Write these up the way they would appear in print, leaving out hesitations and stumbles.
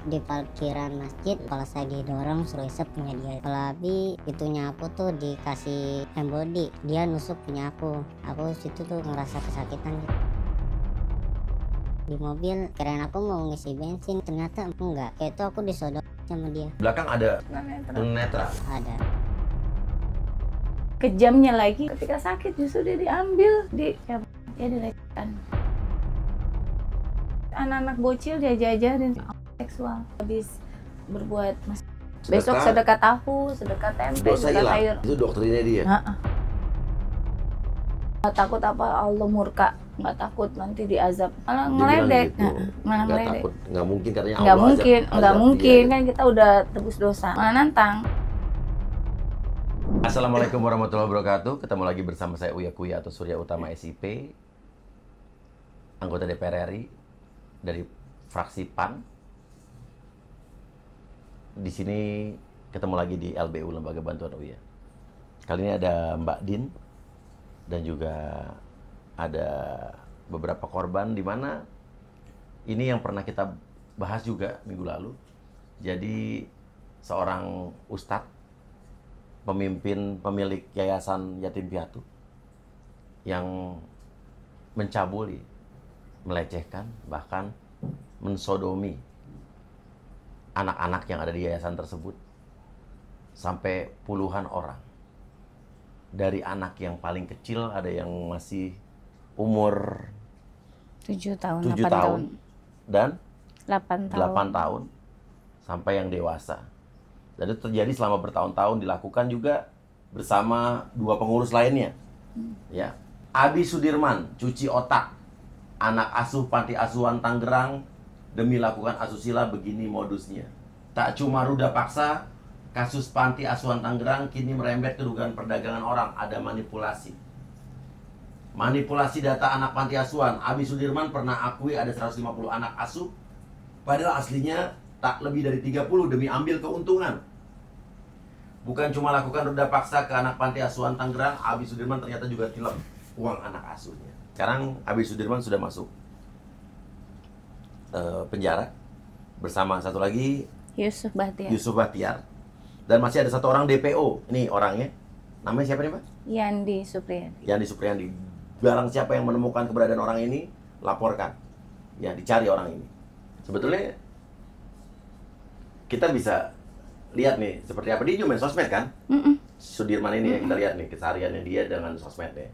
di parkiran masjid. Kalau saya didorong suruh isep punya dia. Kalau Abi itunya aku tuh dikasih embody, dia nusuk punya aku situ tuh ngerasa kesakitan gitu. Di mobil kirain aku mau ngisi bensin, ternyata enggak, kayak itu aku disodok sama dia. Belakang ada tunanetra. Ada. Kejamnya lagi ketika sakit justru dia diambil, dia dilecehkan. Anak-anak bocil dia jajarin seksual, habis berbuat besok sedekah tahu, sedekah tempe, Dosa sedekah hilang. sayur. Itu doktrinnya dia. Nggak takut apa Allah murka, nggak takut nanti diazab, malah Dia bilang ngeledek, gitu. malah Nggak ngeledek. takut, nggak mungkin katanya Nggak Allah mungkin, azab nggak mungkin dia. kan kita udah tebus dosa, malah nantang. Assalamualaikum warahmatullahi wabarakatuh. Ketemu lagi bersama saya Uya Kuya atau Surya Utama SIP, anggota DPR RI dari fraksi PAN. Di sini ketemu lagi di LBU, Lembaga Bantuan Uya. Kali ini ada Mbak Din dan juga ada beberapa korban, di mana ini yang pernah kita bahas juga minggu lalu. Jadi seorang ustadz, pemilik yayasan yatim piatu yang mencabuli, melecehkan, bahkan mensodomi anak-anak yang ada di yayasan tersebut sampai puluhan orang. Dari anak yang paling kecil, ada yang masih umur 7 tahun, 7 8 tahun dan 8 tahun. 8 tahun sampai yang dewasa. Dan itu terjadi selama bertahun-tahun, dilakukan juga bersama dua pengurus lainnya. Ya. Abi Sudirman, cuci otak, anak asuh panti asuhan Tangerang, demi lakukan asusila, begini modusnya. Tak cuma ruda paksa, kasus panti asuhan Tangerang kini merembet ke dugaan perdagangan orang, ada manipulasi. Manipulasi data anak panti asuhan. Abi Sudirman pernah akui ada 150 anak asuh, padahal aslinya tak lebih dari 30 demi ambil keuntungan. Bukan cuma lakukan ruda paksa ke anak panti asuhan Tangerang, Abi Sudirman ternyata juga tilep uang anak asuhnya. Sekarang Abi Sudirman sudah masuk penjara bersama satu lagi Yusuf Bahtiar. Yusuf Bahtiar. Dan masih ada satu orang DPO. Ini orangnya. Namanya siapa nih, Pak? Yandi Supriyadi. Yandi Supriyadi. Barang siapa yang menemukan keberadaan orang ini, laporkan. Ya, dicari orang ini. Sebetulnya kita bisa lihat nih seperti apa dia juga main sosmed kan? Sudirman ini yang kita lihat nih kesehariannya dia dengan sosmednya.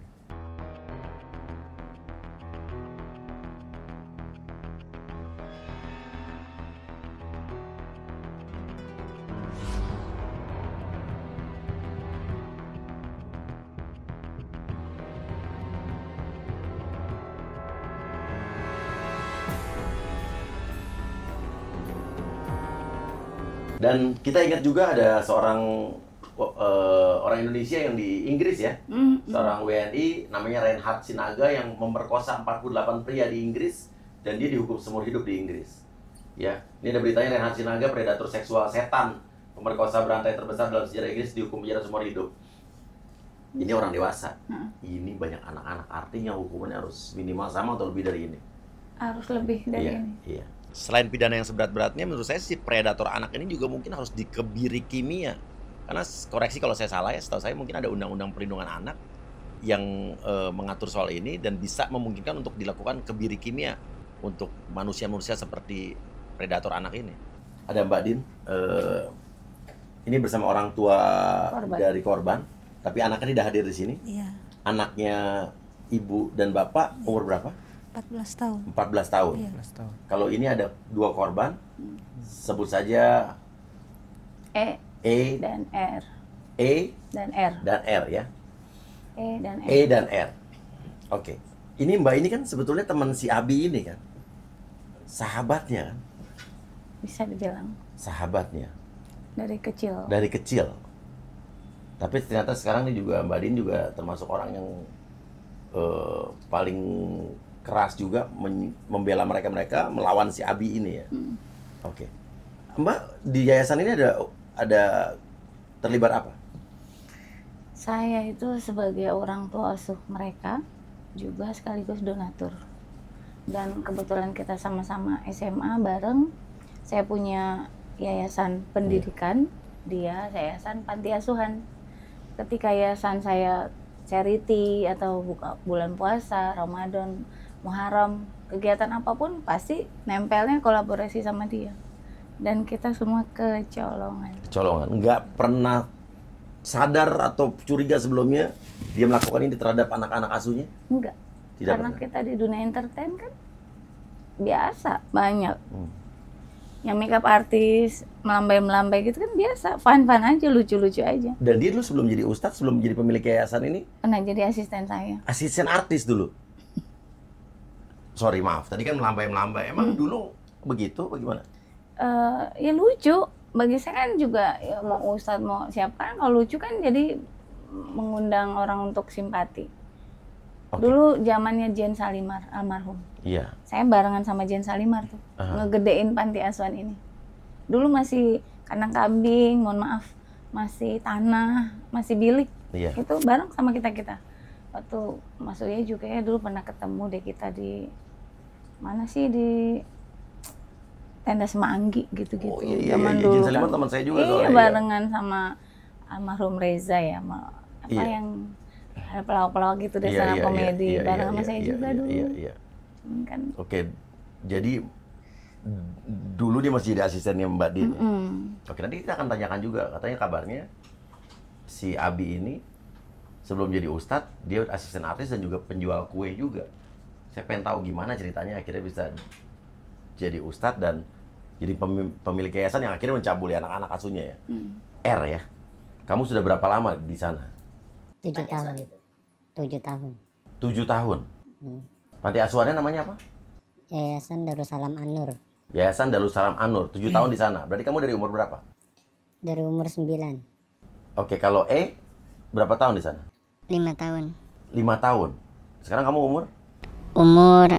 Dan kita ingat juga ada seorang orang Indonesia yang di Inggris ya, seorang WNI namanya Reinhard Sinaga yang memerkosa 48 pria di Inggris dan dia dihukum seumur hidup di Inggris. Ya, ini ada beritanya, Reinhard Sinaga, predator seksual setan, pemerkosa berantai terbesar dalam sejarah Inggris, dihukum penjara seumur hidup. Ini orang dewasa. Ini banyak anak-anak, artinya hukumannya harus minimal sama atau lebih dari ini. Harus lebih dari ini. Iya. Selain pidana yang seberat-beratnya, menurut saya si predator anak ini juga mungkin harus dikebiri kimia. Karena koreksi kalau saya salah ya, setahu saya mungkin ada undang-undang perlindungan anak yang mengatur soal ini dan bisa memungkinkan untuk dilakukan kebiri kimia untuk manusia-manusia seperti predator anak ini. Ada Mbak Din, ini bersama orang tua dari korban, tapi anaknya tidak hadir di sini. Iya, Anaknya ibu dan bapak umur berapa? 14 tahun. 14 tahun. Iya. Kalau ini ada dua korban, sebut saja E E dan R. dan R ya. E dan R. E dan R. Oke. Ini Mbak ini kan sebetulnya teman si Abi ini kan. Sahabatnya kan. Bisa dibilang Sahabatnya dari kecil. dari kecil. Tapi ternyata sekarang ini juga Mbak Din juga termasuk orang yang paling keras juga membela mereka melawan si Abi ini ya. Oke. Mbak di yayasan ini ada terlibat apa? Saya itu sebagai orang tua asuh mereka juga sekaligus donatur. Dan kebetulan kita sama-sama SMA bareng, Saya punya yayasan pendidikan, dia yayasan panti asuhan. Ketika yayasan saya charity atau buka bulan puasa, Ramadan, Muharram, kegiatan apapun pasti nempelnya kolaborasi sama dia. Dan kita semua kecolongan. Kecolongan. Nggak pernah sadar atau curiga sebelumnya dia melakukan ini terhadap anak-anak asuhnya? Enggak. Tidak Karena pernah. kita di dunia entertain kan biasa, banyak. Yang makeup artis, melambai-melambai gitu kan biasa, fun-fun aja, lucu-lucu aja. Dan dia dulu sebelum jadi ustadz, sebelum jadi pemilik yayasan ini, Pernah jadi asisten saya. asisten artis dulu. Sorry, maaf. Tadi kan melambai-melambai. Emang dulu begitu? Bagaimana? Ya lucu. Bagi saya kan juga ya mau ustadz mau siapa kan kalau lucu kan jadi mengundang orang untuk simpati. Oke. Dulu zamannya Jen Salimar almarhum. Iya. Saya barengan sama Jen Salimar tuh ngegedein panti asuhan ini. Dulu masih kandang kambing, mohon maaf, masih tanah, masih bilik. Iya. Itu bareng sama kita-kita. Waktu Mas Uya juga ya dulu pernah ketemu deh kita di mana sih di tenda Semanggi gitu-gitu. Oh iya, Zaman iya. dulu Jen Salimar kan. teman saya juga Iya, soalnya. barengan sama almarhum Reza ya, apa Iya. yang ada pelawak-pelawak gitu deh, Iya, stand up iya, komedi iya, bareng iya, sama iya, saya iya, juga iya, dulu. Iya, iya. Kan. Oke, jadi dulu dia masih jadi asistennya Mbak Din. Oke, nanti kita akan tanyakan juga. Katanya kabarnya si Abi ini sebelum jadi ustadz, dia asisten artis dan juga penjual kue juga. Saya pengen tahu gimana ceritanya akhirnya bisa jadi ustadz dan jadi pemilik yayasan yang akhirnya mencabuli anak-anak asuhnya ya. R ya, kamu sudah berapa lama di sana? 7 tahun. 7 tahun. 7 tahun. Panti asuhannya namanya apa? Yayasan Darussalam An-Nur. Yayasan Darussalam An-Nur. 7 tahun di sana. Berarti kamu dari umur berapa? Dari umur 9. Oke, kalau berapa tahun di sana? 5 tahun. 5 tahun. Sekarang kamu umur? Umur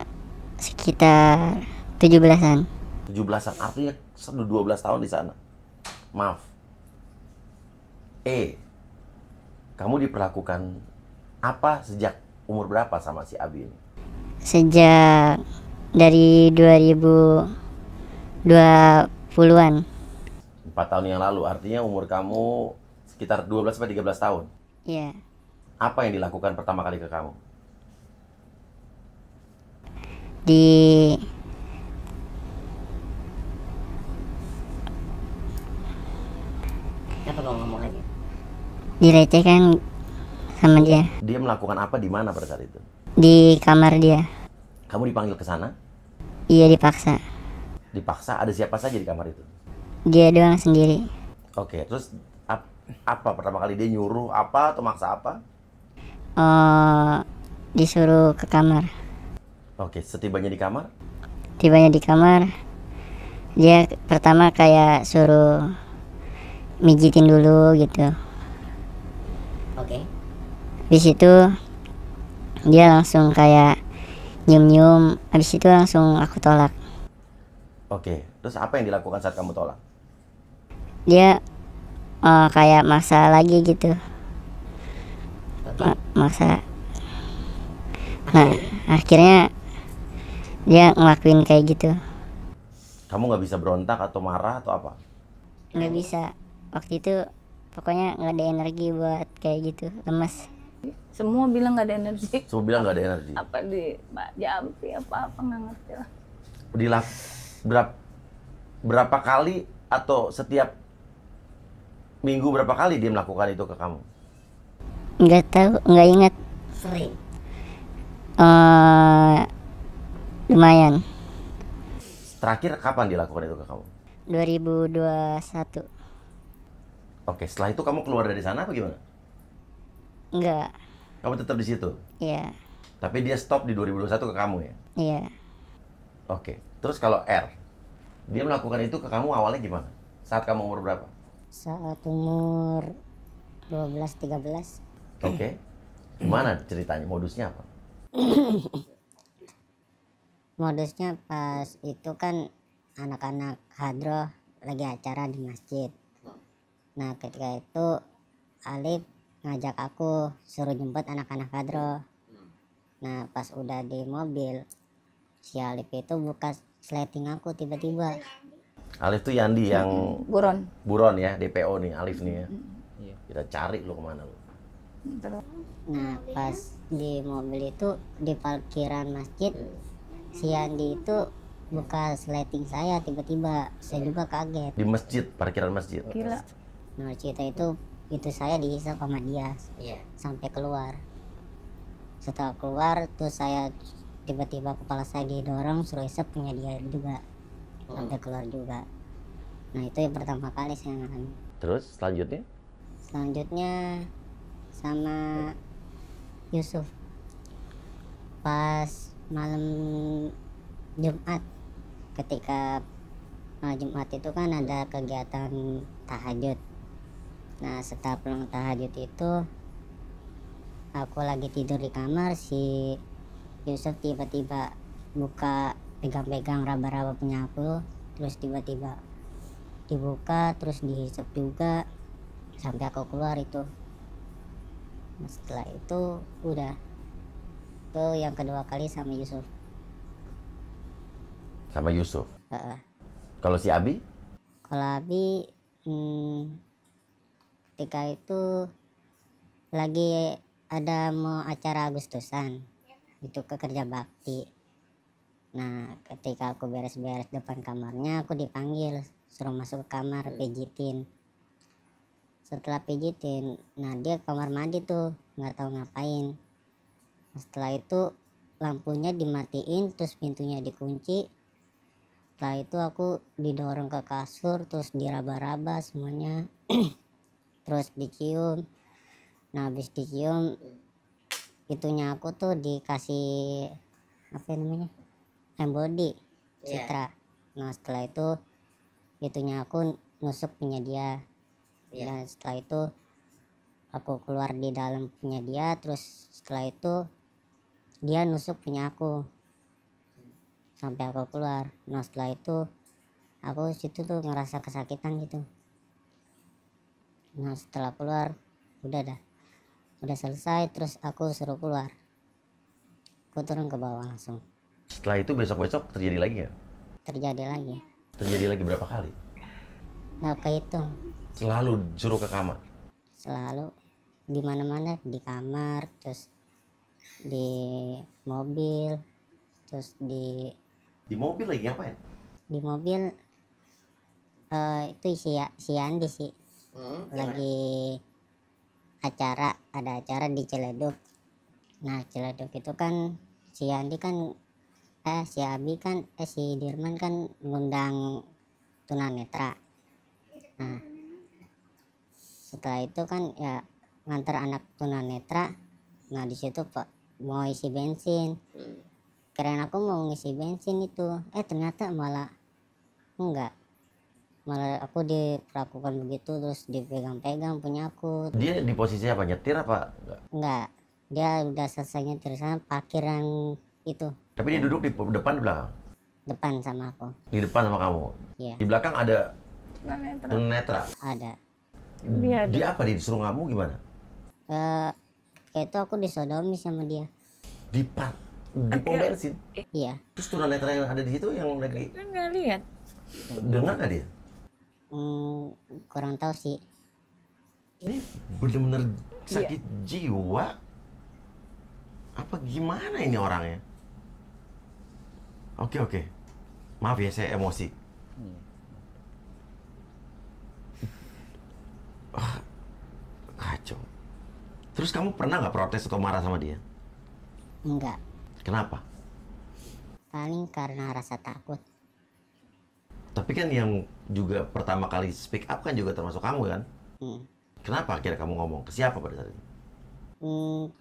sekitar 17-an. 17-an. Artinya 12 tahun di sana. Maaf. Kamu diperlakukan apa sejak umur berapa sama si Abi ini? Sejak dari 2020-an. 4 tahun yang lalu. Artinya umur kamu sekitar 12-13 tahun. Iya. Apa yang dilakukan pertama kali ke kamu? Di Kenapa kau ngomong lagi? dilecehkan sama dia Dia melakukan apa di mana pada saat itu? di kamar dia. Kamu dipanggil ke sana? Iya, dipaksa. Dipaksa? Ada siapa saja di kamar itu? Dia doang sendiri. Oke, terus apa pertama kali dia nyuruh apa atau maksa apa? Disuruh ke kamar. Oke, setibanya di kamar? Tibanya di kamar, dia pertama kayak suruh mijitin dulu gitu. Oke. Habis itu dia langsung kayak nyium-nyium. Habis itu langsung aku tolak. Oke, terus apa yang dilakukan saat kamu tolak? Dia kayak maksa lagi gitu. Maksa. Nah, akhirnya dia ngelakuin kayak gitu. Kamu nggak bisa berontak atau marah atau apa? Nggak bisa. Waktu itu pokoknya nggak ada energi buat kayak gitu. Lemes. Semua bilang nggak ada energi. Semua bilang nggak ada energi. Apa di Mbak Jampi apa nggak ngerti lah. Berapa kali atau setiap minggu berapa kali dia melakukan itu ke kamu? Nggak tahu, nggak ingat. Sering. Lumayan. Terakhir kapan dia lakukan itu ke kamu? 2021. Oke, setelah itu kamu keluar dari sana apa gimana? Enggak. Kamu tetap di situ. Iya. Tapi dia stop di 2021 ke kamu ya? Iya. Oke. Terus kalau R, dia melakukan itu ke kamu awalnya gimana? Saat kamu umur berapa? Saat umur 12-13. Oke. Gimana ceritanya? Modusnya apa? Modusnya pas itu kan anak-anak hadroh lagi acara di masjid. Nah, ketika itu Alif ngajak aku suruh jemput anak-anak hadroh. Nah, pas udah di mobil, si Alif itu buka sleting aku tiba-tiba. Alif tuh Yandi yang buron ya, DPO nih, Alif nih ya. Kita cari lu kemana lu. Nah pas di mobil itu di parkiran masjid, si Yandi itu buka sliding saya, tiba-tiba saya juga kaget. Di masjid, parkiran masjid. Gila. Nah cerita itu saya dihisap sama dia sampai keluar. Setelah keluar terus saya tiba-tiba kepala saya didorong, suruh hisap punya dia juga sampai keluar juga. Nah itu yang pertama kali saya ngalamin. Terus selanjutnya Sama Yusuf pas malam Jumat, ketika malam Jumat itu kan ada kegiatan tahajud. Nah setelah pulang tahajud itu aku lagi tidur di kamar, si Yusuf tiba-tiba buka, pegang-pegang raba-raba punya aku, terus tiba-tiba dibuka terus dihisap juga sampai aku keluar itu. Nah, setelah itu udah itu yang kedua kali sama Yusuf. Kalau si Abi? Kalau Abi ketika itu lagi ada mau acara Agustusan itu ke kerja bakti. Nah ketika aku beres-beres depan kamarnya, aku dipanggil suruh masuk ke kamar pijitin. Setelah pijitin, nah dia kamar mandi tuh nggak tahu ngapain. Setelah itu lampunya dimatiin, terus pintunya dikunci. Setelah itu aku didorong ke kasur, terus diraba-raba semuanya, terus dicium. Nah habis dicium, itunya aku tuh dikasih apa namanya, embody citra. Nah setelah itu itunya aku nusuk punya dia. Dan setelah itu aku keluar di dalam punya dia, terus setelah itu dia nusuk punya aku sampai aku keluar. Nah setelah itu aku situ tuh ngerasa kesakitan gitu. Nah setelah keluar udah selesai, terus aku suruh keluar, aku turun ke bawah langsung. Setelah itu besok-besok terjadi lagi ya? Terjadi lagi berapa kali? Nggak kehitung. Selalu suruh ke kamar? Selalu, di mana-mana, di kamar, terus di mobil, terus di mobil lagi ngapain? Di mobil itu si Andi sih lagi ada acara di Ciledug. Nah Ciledug itu kan si Andi kan si Abi kan si Dirman kan ngundang tunanetra. Nah setelah itu kan ya nganter anak tunanetra. Nah di situ Pak mau isi bensin, kirain aku mau ngisi bensin itu, ternyata malah enggak, malah aku diperlakukan begitu, terus dipegang-pegang punya aku. Dia di posisi apa, nyetir apa enggak? Dia udah selesai nyetir sana parkiran itu. Tapi dia duduk di depan, di belakang? Depan sama aku. Di depan sama kamu? Iya. Di belakang ada tunanetra? Ada. Dia apa, dia disuruh kamu gimana? Kayak itu aku disodomi sama dia. Di pom bensin? Iya. Terus tunanetra yang ada di situ yang lagi Nggak lihat. dengar nggak dia? Kurang tahu sih. Ini bener-bener sakit jiwa apa gimana ini orangnya? Oke. Maaf ya, saya emosi. Kacau. Terus kamu pernah nggak protes atau marah sama dia? Enggak. Kenapa? Paling karena rasa takut. Tapi kan yang juga pertama kali speak up kan juga termasuk kamu kan? Kenapa akhirnya kamu ngomong? Ke siapa pada saat itu?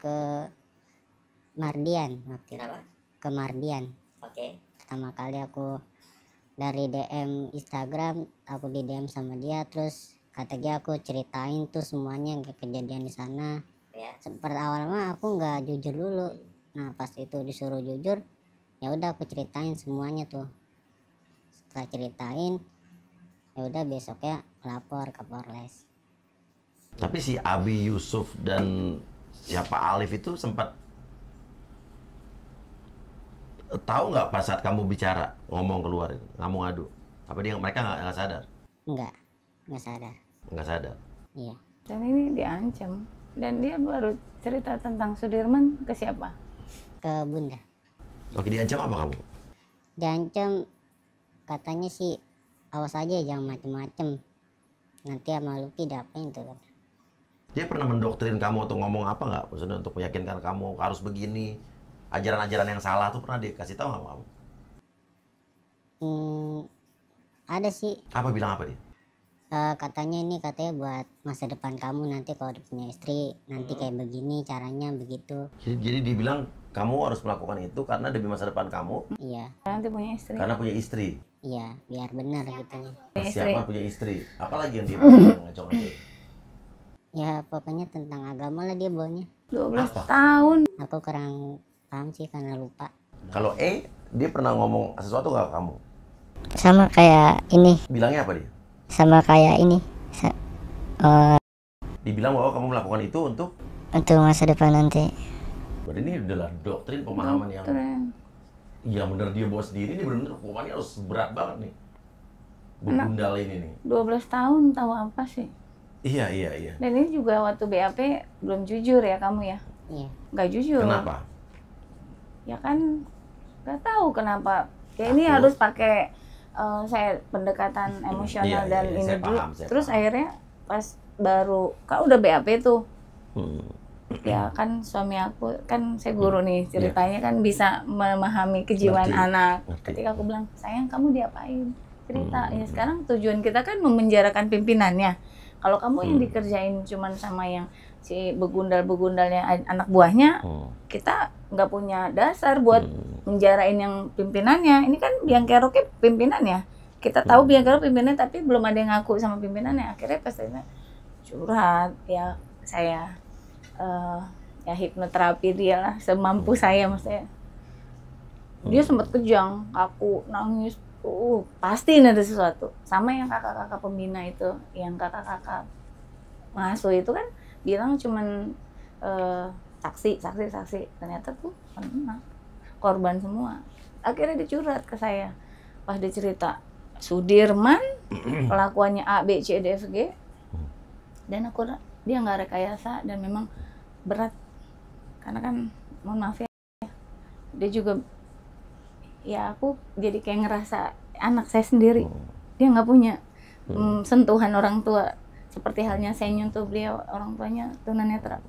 Ke Mardian waktu itu. Ke Mardian. Oke. Pertama kali aku dari DM Instagram, aku di DM sama dia, terus kata dia aku ceritain tuh semuanya kejadian di sana. Ya. Seperti awal mah aku nggak jujur dulu. Nah pas itu disuruh jujur, ya udah aku ceritain semuanya tuh. Setelah ceritain, ya udah besoknya lapor ke Polres. Tapi si Abi, Yusuf dan siapa Alif itu sempat tahu nggak pas saat kamu bicara, ngomong keluar itu, kamu ngadu Apa mereka nggak sadar? Nggak sadar. Nggak sadar. Iya. Dan ini diancam. Dan dia baru cerita tentang Sudirman ke siapa? Ke bunda. Oke, diancam apa kamu? Diancam katanya sih awas aja jangan macem-macem. Nanti sama Lucky diapain tuh kan. Dia pernah mendoktrin kamu atau ngomong apa nggak? Maksudnya untuk meyakinkan kamu harus begini, ajaran-ajaran yang salah tuh pernah dikasih tahu nggak kamu? Ada sih. Bilang apa dia? Katanya ini katanya buat masa depan kamu nanti kalau udah punya istri nanti kayak begini caranya begitu. Jadi dibilang kamu harus melakukan itu karena demi masa depan kamu. Iya. Nanti punya istri. Karena punya istri. Iya, biar benar gitunya. Persiapan punya istri. Apalagi yang dia ngaco-ngaco? Ya pokoknya tentang agama lah dia bawanya. 12 Apa? tahun. Aku kurang paham sih karena lupa. Kalau dia pernah ngomong sesuatu nggak ke kamu? Sama kayak ini. Bilangnya apa dia? Sama kayak ini. Dibilang bahwa kamu melakukan itu untuk Masa depan nanti. berarti ini adalah doktrin pemahaman yang benar dia bawa sendiri. Ini benar hukumannya harus berat banget nih. Begundal ini nih. 12 tahun tahu apa sih? Iya. Dan ini juga waktu BAP belum jujur ya kamu ya? Iya. Nggak jujur. Kenapa? Ya kan nggak tahu kenapa. Ya ini harus pakai saya pendekatan emosional dan ini saya dulu. paham, Terus paham. akhirnya pas baru kan udah BAP tuh. Hmm. Ya kan suami aku kan saya guru nih ceritanya kan bisa memahami kejiwaan Ngerti. anak. Ngerti. Ketika aku bilang sayang kamu diapain cerita ya sekarang tujuan kita kan memenjarakan pimpinannya. Kalau kamu yang dikerjain cuman sama yang si begundal-begundalnya anak buahnya, kita nggak punya dasar buat menjarain yang pimpinannya. Ini kan biang keroknya pimpinannya. Kita tahu biang kerok pimpinannya tapi belum ada yang ngaku sama pimpinannya. Akhirnya pastinya curhat ya saya ya hipnoterapi dia lah semampu saya maksudnya. Dia sempat kejang, kaku, nangis. Pasti ini ada sesuatu. Sama yang kakak-kakak pembina itu, yang kakak-kakak pengasuh itu kan bilang cuman saksi. Ternyata tuh pernah korban semua. Akhirnya dicurhat ke saya. Pas dia cerita Sudirman, pelakuannya A, B, C, D, F, G. Dan dia nggak rekayasa dan memang berat. Karena kan, mohon maaf ya, dia juga ya aku jadi kayak ngerasa anak saya sendiri. Dia nggak punya sentuhan orang tua seperti halnya saya nyentuh beliau, orang tuanya tunanetra.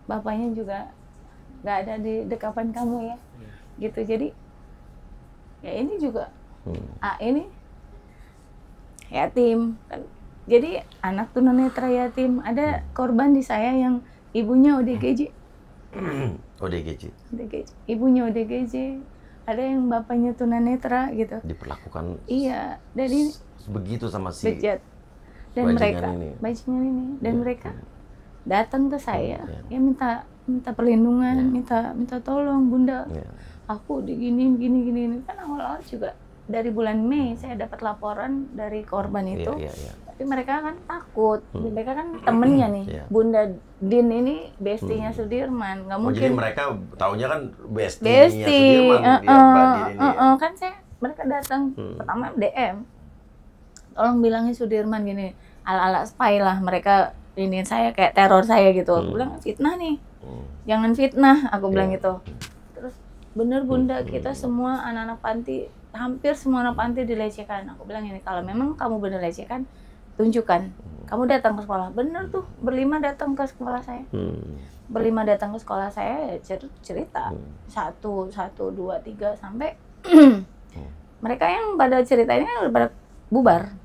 Bapaknya juga nggak ada di dekapan kamu ya gitu. Jadi ya ini juga ini yatim kan, jadi anak tunanetra yatim. Ada korban di saya yang ibunya ODGJ. Ibunya ODGJ. Ada yang bapaknya tunanetra gitu. Diperlakukan. Iya, dan ini begitu sama si bejat. Dan bajingan ini dan mereka datang ke saya ya minta perlindungan, minta tolong Bunda. Aku gini kan awal-awal juga dari bulan Mei saya dapat laporan dari korban itu. Tapi mereka kan takut. Mereka kan temennya nih. Bunda Din ini bestinya Sudirman. Nggak mungkin. Jadi mereka taunya kan bestinya Sudirman. Kan mereka datang pertama DM. Tolong bilangin Sudirman gini. Ala-ala spy lah mereka ini saya kayak teror saya gitu. Aku bilang fitnah nih. Jangan fitnah, aku bilang gitu. Terus bener Bunda, kita semua anak-anak panti, hampir semua anak panti dilecehkan. Aku bilang ini, kalau memang kamu bener lecehkan, tunjukkan. Kamu datang ke sekolah. Bener tuh, berlima datang ke sekolah saya. Berlima datang ke sekolah saya, cerita. 1, 2, 3, sampai mereka yang pada cerita ini udah pada bubar.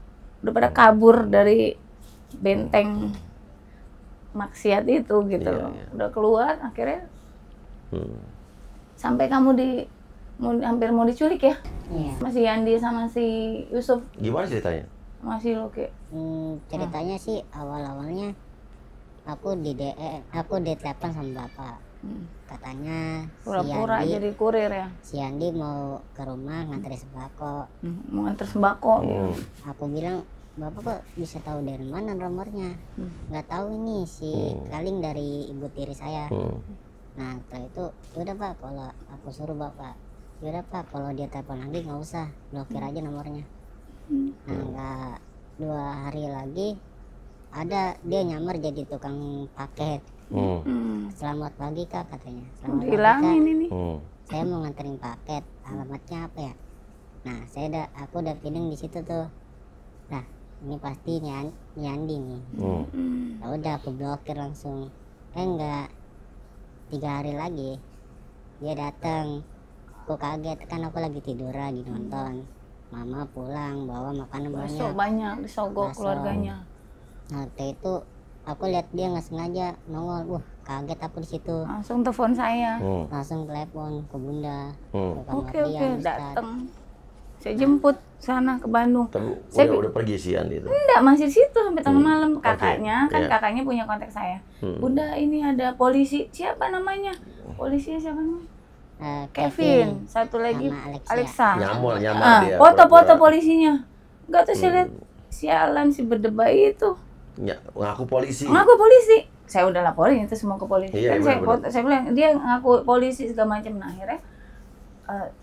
Udah pada kabur dari benteng maksiat itu gitu. Udah keluar akhirnya. Sampai kamu hampir mau diculik ya? Iya. Masih Yandi sama si Yusuf. Gimana ceritanya? Masih Loki. Ceritanya sih awal-awalnya aku ditelepon sama bapak. Katanya pura-pura jadi kurir ya. Si Yandi mau ke rumah ngantri sembako. Mau nganter sembako. Aku bilang, bapak kok bisa tahu dari mana nomornya? Nggak tahu ini si Kaling dari ibu tiri saya. Nah setelah itu yaudah Pak, kalau aku suruh bapak, yaudah Pak kalau dia telepon lagi nggak usah, blokir aja nomornya. Nah nggak 2 hari lagi ada dia nyamar jadi tukang paket. Selamat pagi kak katanya. Selamat pagi kak. Hilangin ini. Saya mau nganterin paket. Alamatnya apa ya? Nah aku udah feeling di situ tuh. Nah ini pasti Andi nih. Ya udah aku blokir langsung. Enggak 3 hari lagi dia datang. Aku kaget kan aku lagi tidur lagi nonton. Mama pulang bawa makanan Bakso banyak. banyak disogok Bakso. keluarganya. Nah waktu itu aku lihat dia nggak sengaja nongol. Kaget aku di situ. Langsung telepon saya. Langsung telepon ke bunda. Ke kamar Oke, dia, Ustadz. datang. Saya jemput sana ke Bandung. Tapi Saya udah pergi sih Andi itu. enggak, masih di situ sampai tengah malam. Kakaknya Oke, iya. kakaknya punya kontak saya. Bunda ini ada polisi, siapa namanya? Polisi siapa namanya? Kevin. Satu lagi sama Alexa. Nyamar dia. Foto-foto pura-pura. polisinya. Enggak tuh saya lihat sialan si berdebat itu. Ngaku polisi. Ngaku polisi. Saya udah laporin itu semua ke polisi. Iya, Kan benar-benar. saya bilang dia ngaku polisi segala macam. Nah, akhirnya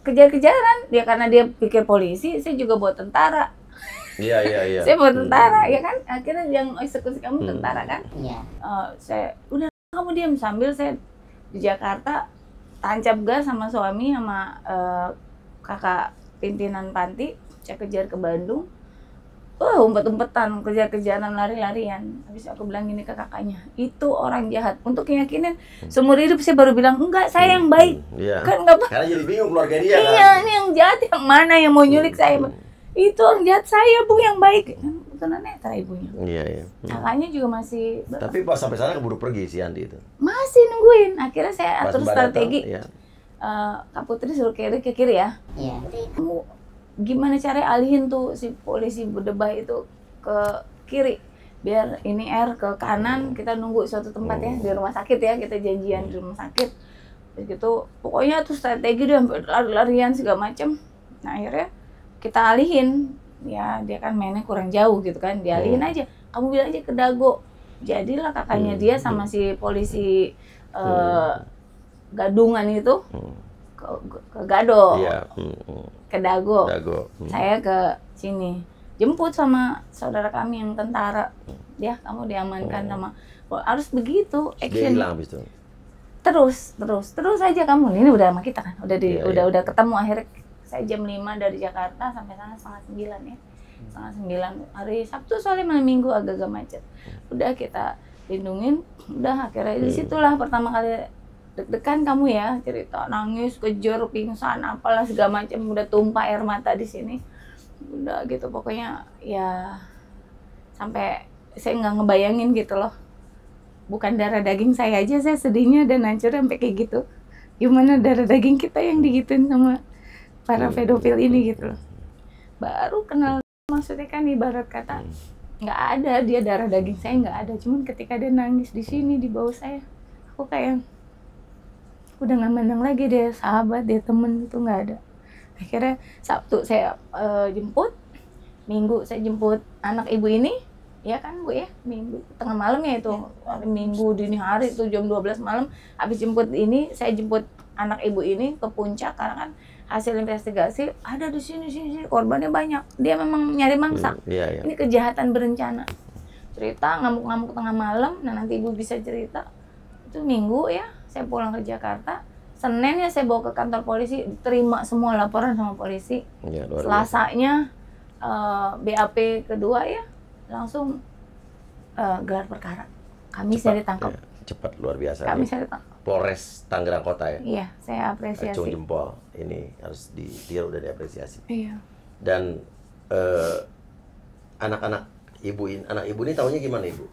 kejar-kejaran dia karena dia pikir polisi, saya juga buat tentara. Iya. Saya buat tentara, ya kan? Akhirnya yang eksekusi kamu tentara kan? Iya. Saya udah kamu diam sambil saya di Jakarta tancap gas sama suami sama kakak pimpinan panti. Saya kejar ke Bandung. Umpet-umpetan, kejar-kejaran, lari-larian. Habis aku bilang gini ke kakaknya, itu orang jahat. Untuk keyakinan seumur hidup saya baru bilang enggak, saya yang baik. Iya. Kan enggak apa. Karena jadi bingung keluarga dia Iya, kan. ini yang jahat yang mana yang mau nyulik saya? Itu yang jahat saya, Bu, yang baik. Kan betulan netra ibunya. Iya. Kakaknya juga masih Tapi pas sampai sana keburu pergi si Andi itu. masih nungguin. Akhirnya saya Pas atur Mbak strategi. datang, iya. Kak Putri suruh ke kiri ya. Iya. Kamu gimana cara alihin tuh si polisi berdebah itu ke kiri biar ini ke kanan, kita nunggu suatu tempat ya di rumah sakit ya, kita janjian di rumah sakit. Terus gitu pokoknya tuh strategi dia sampai lari-larian segala macem. Nah akhirnya kita alihin, ya dia kan mainnya kurang jauh gitu kan, dialihin aja, kamu bilang aja ke Dago. Jadilah kakaknya dia sama si polisi gadungan itu ke Gado. Iya. Ke Dago. Dago. Saya ke sini jemput sama saudara kami yang tentara. Ya, kamu diamankan sama harus begitu Dia action. hilang habis itu. Terus aja kamu. Ini udah sama kita kan. Iya. Udah ketemu akhirnya. Saya jam 5 dari Jakarta sampai sana 8:30 ya. 8:30 hari Sabtu soalnya malam Minggu agak-agak macet. Udah kita lindungin, udah akhirnya disitulah pertama kali deg-degan kamu ya, cerita nangis, kejar, pingsan, apalah segala macam, udah tumpah air mata di sini. Udah gitu pokoknya ya sampai saya nggak ngebayangin gitu loh. Bukan darah daging saya aja saya sedihnya dan hancur sampai kayak gitu. Gimana darah daging kita yang digituin sama para pedofil ini gitu loh. Baru kenal, maksudnya kan ibarat kata nggak ada dia darah daging saya nggak ada, cuman ketika dia nangis di sini di bawah saya, aku kayak udah nggak mandang lagi dia sahabat, dia temen, itu nggak ada. Akhirnya Sabtu saya jemput, Minggu saya jemput anak ibu ini, ya kan Bu ya, Minggu tengah malam ya itu, hari Minggu dini hari itu jam 12 malam, habis jemput ini saya jemput anak ibu ini ke puncak karena kan hasil investigasi ada di sini korbannya banyak, dia memang nyari mangsa. Iya. Ini kejahatan berencana. Cerita ngamuk-ngamuk tengah malam, nah nanti ibu bisa cerita. Itu Minggu ya, saya pulang ke Jakarta. Senin ya saya bawa ke kantor polisi, terima semua laporan sama polisi. Iya, luar biasa. Selasanya BAP kedua ya, langsung gelar perkara. Kami saya ditangkap. Ya, cepat luar biasa. Kami saya ditangkap. Polres Tangerang Kota ya. Iya, saya apresiasi. Acung jempol, ini harus dia udah diapresiasi. Iya. Dan anak-anak anak ibu ini tahunya gimana ibu?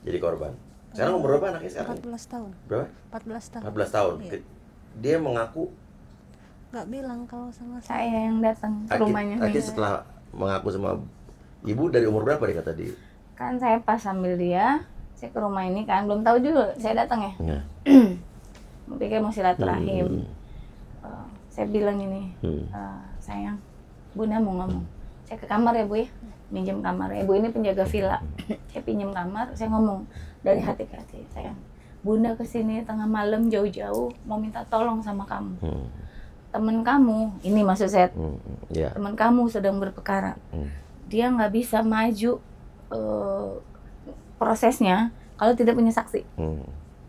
Jadi korban. Sekarang umur berapa anaknya sekarang? 14 tahun. Berapa? 14 tahun. 14 tahun. Iya. Dia mengaku Nggak bilang kalau sama Saya yang datang ke rumahnya. akhirnya setelah mengaku sama ibu dari umur berapa dia kata dia? Kan saya pas sambil dia, saya ke rumah ini kan, belum tahu dulu saya datang ya. Ya. Pikir mau silaturahim. Saya bilang ini, sayang, Bunda mau ngomong. Saya ke kamar ya Bu ya, minjem kamar. Ibu ini penjaga villa. Saya pinjam kamar, saya ngomong dari hati ke hati, sayang, Bunda kesini tengah malam jauh-jauh mau minta tolong sama kamu. teman kamu, ini maksud saya, Iya. teman kamu sedang berperkara, dia nggak bisa maju prosesnya kalau tidak punya saksi.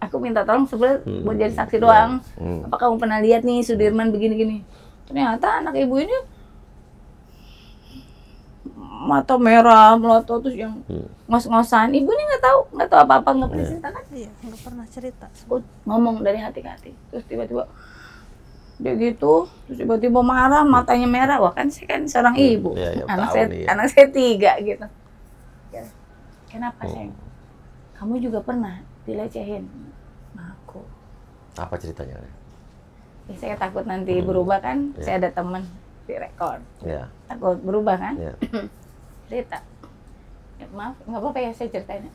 Aku minta tolong sebenarnya buat jadi saksi doang. Apa kamu pernah lihat nih Sudirman begini-gini? Ternyata anak ibu ini mata merah, melotot, terus yang ngos-ngosan. Ibu ini nggak tahu apa-apa, nggak pernah cerita kan? Iya, nggak pernah cerita. Aku ngomong dari hati ke hati, terus tiba-tiba dia gitu, terus tiba-tiba marah, matanya merah. Wah kan saya kan seorang ibu, anak saya 3 gitu. Ya, kenapa sayang? Kamu juga pernah dilecehin sama aku. Apa ceritanya? Ya, saya takut nanti berubah kan. Saya ada teman direkod. Takut berubah kan. Cerita. Ya, maaf, nggak apa-apa ya saya ceritain.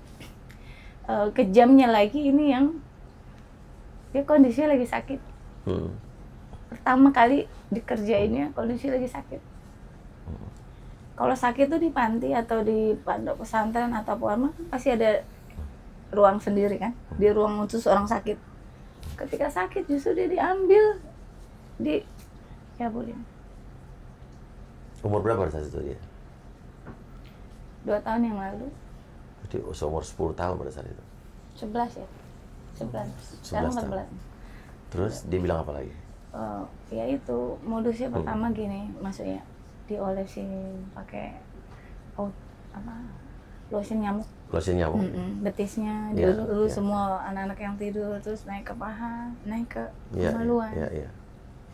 Kejamnya lagi ini yang dia kondisinya lagi sakit. Pertama kali dikerjainnya kondisi lagi sakit. Kalau sakit tuh di panti atau di pondok pesantren atau apa pasti ada ruang sendiri kan, di ruang khusus orang sakit. Ketika sakit justru dia diambil ya boleh. Umur berapa pada saat itu dia? 2 tahun yang lalu. Jadi seumur 10 tahun pada saat itu. 11 ya. 11. Sekarang 14. Terus dia bilang apa lagi? Ya itu modusnya pertama gini, maksudnya diolesin pakai lotion nyamuk. Lotion nyamuk. Betisnya dulu semua anak-anak yang tidur terus naik ke paha, naik ke kemaluan.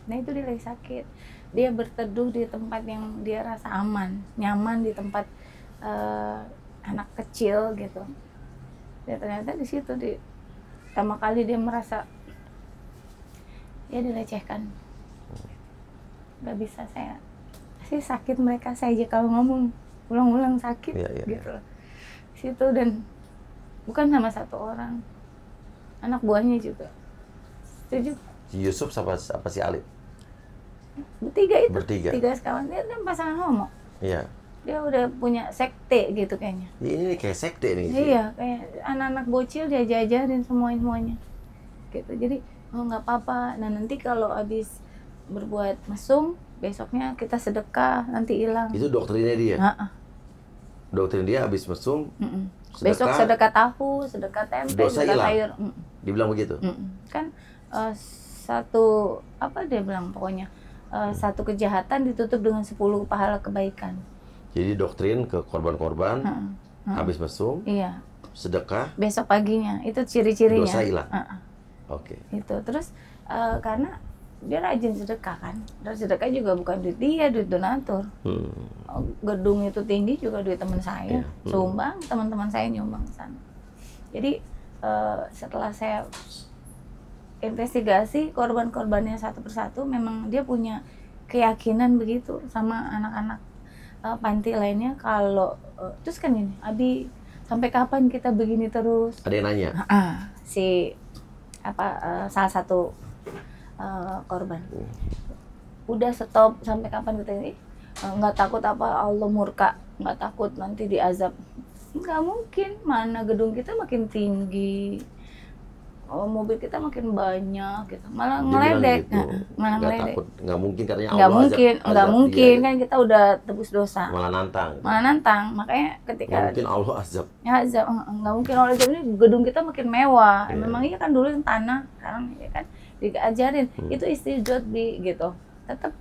Nah itu dia lagi sakit. Dia berteduh di tempat yang dia rasa aman, nyaman, di tempat anak kecil gitu. Ya ternyata di situ pertama kali dia merasa dia dilecehkan. Gak bisa saya sih sakit mereka saya aja kalau ngomong ulang-ulang sakit gitu loh. Situ dan bukan sama satu orang, anak buahnya juga. Setuju? Si Yusuf apa si Alif? Bertiga. 3 sekawan. Dia kan pasangan homo. Iya. Dia udah punya sekte gitu kayaknya. Ini kayak sekte nih. Iya, kayak anak-anak bocil dia jajarin semuanya. Gitu. Jadi nggak apa-apa. Nah nanti kalau habis berbuat mesum, besoknya kita sedekah, nanti hilang. Itu doktrinnya dia. Doktrin dia habis mesum. Besok sedekah tahu, sedekah tempe, dosa sedekah hilang. sayur. Dibilang begitu. Kan satu apa dia bilang pokoknya satu kejahatan ditutup dengan 10 pahala kebaikan. Jadi doktrin ke korban-korban habis mesum, sedekah, besok paginya itu ciri-cirinya. Dosa hilang. Oke. Itu terus karena dia rajin sedekah kan, dan sedekah juga bukan duit dia, duit donatur. Gedung itu tinggi juga duit teman saya, sumbang, teman-teman saya nyumbang ke sana. Jadi setelah saya investigasi korban-korbannya satu persatu, memang dia punya keyakinan begitu sama anak-anak panti lainnya kalau terus kan ini, Abi sampai kapan kita begini terus? Ada yang nanya. Salah satu korban. Udah stop, sampai kapan kita ini? Nggak takut apa Allah murka, nggak takut nanti diazab. Nggak mungkin, mana gedung kita makin tinggi, mobil kita makin banyak gitu, malah ngeledek. Gitu. Malah ngeledek. Nggak mungkin katanya Allah nggak mungkin kan kita udah tebus dosa. Malah nantang. Makanya ketika nggak mungkin Allah azab. Ya azab, nggak mungkin Allah azab. Ini gedung kita makin mewah. Memang iya kan dulu yang tanah, sekarang ya kan diajarin itu istijot gitu. Tetap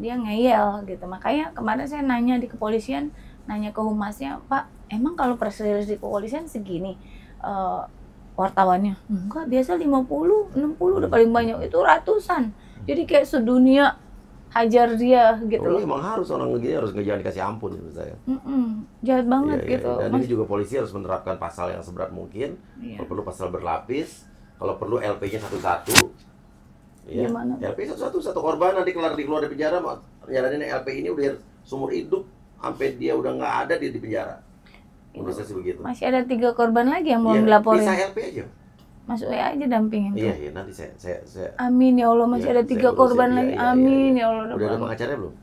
dia ngeyel gitu. Makanya kemarin saya nanya di kepolisian, nanya ke humasnya, Pak, emang kalau proses di kepolisian segini? Wartawannya enggak, biasa 50, 60 udah paling banyak, itu ratusan. Jadi kayak sedunia hajar dia gitu loh. Emang harus orang begini harus jangan dikasih ampun menurut saya. Jahat banget gitu. Dan ini juga polisi harus menerapkan pasal yang seberat mungkin. Kalau perlu pasal berlapis, kalau perlu LP-nya satu-satu. Ya. LP satu korban nanti keluar dari penjara, nyaranin LP ini udah seumur hidup sampai dia udah nggak ada di penjara. Begitu. Masih ada 3 korban lagi yang belum dilaporin. Bisa LP aja. Masuk aja dampingin. Iya, nanti saya. Amin ya Allah, masih ada 3 korban lagi. Amin ya Allah. Udah ada pengacaranya belum?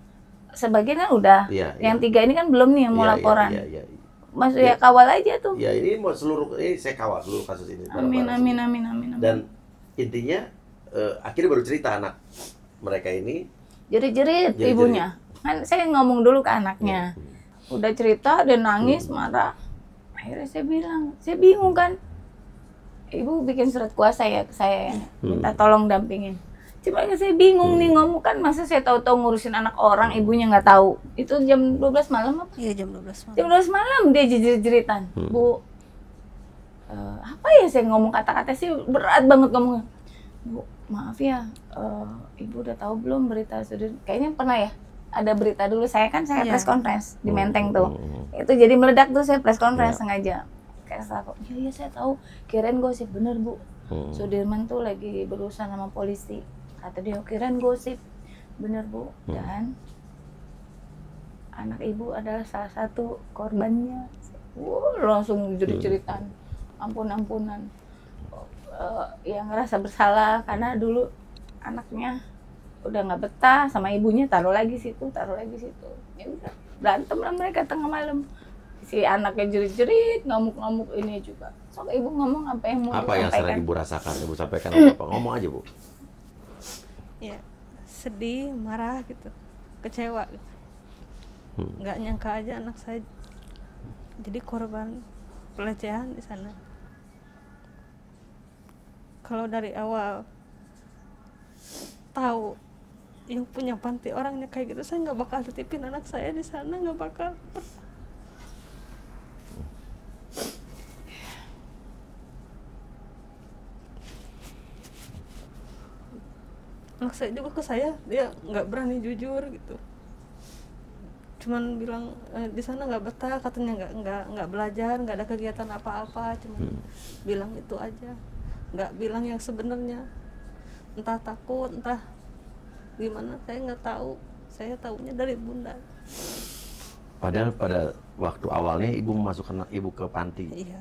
Sebagian kan udah. Yang 3 ini kan belum nih yang mau laporan. Iya. Masuk ya kawal aja tuh. Iya, ini ini saya kawal seluruh kasus ini. Amin. Dan intinya akhirnya baru cerita anak. mereka ini jerit-jerit Jerit-jerit. ibunya. Kan saya ngomong dulu ke anaknya. Udah cerita, dia nangis, marah. Akhirnya saya bilang, saya bingung kan. Ibu bikin surat kuasa ya ke saya, minta tolong dampingin. Cuma saya bingung nih ngomong kan, masa saya tahu-tahu ngurusin anak orang, ibunya nggak tahu. Itu jam 12 malam apa? Iya, jam 12 malam. Jam 12 malam dia jerit-jeritan. Bu, apa ya saya ngomong kata-kata sih berat banget ngomongnya. Bu, maaf ya, ibu udah tahu belum berita Sudir? Kayaknya pernah ya, ada berita dulu. Saya press conference di Menteng tuh. Itu jadi meledak tuh, saya press conference sengaja. Kayak aku, iya saya tahu. Kirain gosip, bener Bu. Sudirman tuh lagi berurusan sama polisi. Kata dia, kirain gosip. Bener Bu. Dan anak ibu adalah salah satu korbannya. Langsung jadi ceritaan. Ampun-ampunan. Yang ngerasa bersalah karena dulu anaknya udah nggak betah sama ibunya, taruh lagi situ. Ya udah, berantem lah mereka tengah malam. Si anaknya jerit-jerit, ngamuk-ngamuk ini juga. Sok ibu ngomong apa yang mau apa yang disampaikan. sering ibu rasakan? Ibu sampaikan apa? Ngomong aja Bu. Ya, sedih, marah gitu, kecewa gitu. Nggak nyangka aja anak saya jadi korban pelecehan di sana. Kalau dari awal tahu yang punya panti orangnya kayak gitu, saya nggak bakal titipin anak saya di sana, nggak bakal. Anak saya juga ke saya, dia nggak berani jujur gitu. Cuman bilang di sana nggak betah, katanya nggak belajar, nggak ada kegiatan apa-apa, cuman bilang itu aja, nggak bilang yang sebenarnya. Entah takut, entah gimana, saya nggak tahu. Saya tahunya dari bunda. Padahal pada waktu awalnya ibu memasukkan ibu ke panti, Iya.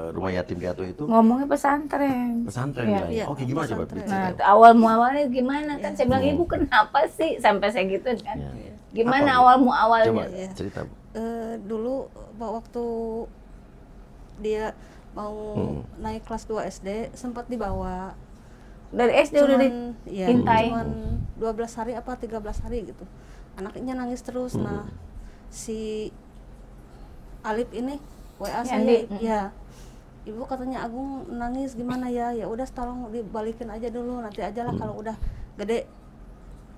rumah yatim piatu itu Ngomongnya pesantren. pesantren Iya. bilangnya. Iya, Oke, gimana coba pesantren. Nah, diceritain? awalnya gimana kan? Saya bilang, ibu kenapa sih sampai saya gitu kan? Iya. Gimana Apa, Bu? awalnya? Coba Iya. cerita Bu. Dulu waktu dia mau naik kelas 2 SD sempat dibawa. Dari SD udah ya, diintai. cuman 12 hari apa 13 hari gitu. Anaknya nangis terus. Nah, si Alip ini WA saya, ya. Ibu katanya Agung nangis gimana ya? Ya udah tolong dibalikin aja dulu, nanti aja lah kalau udah gede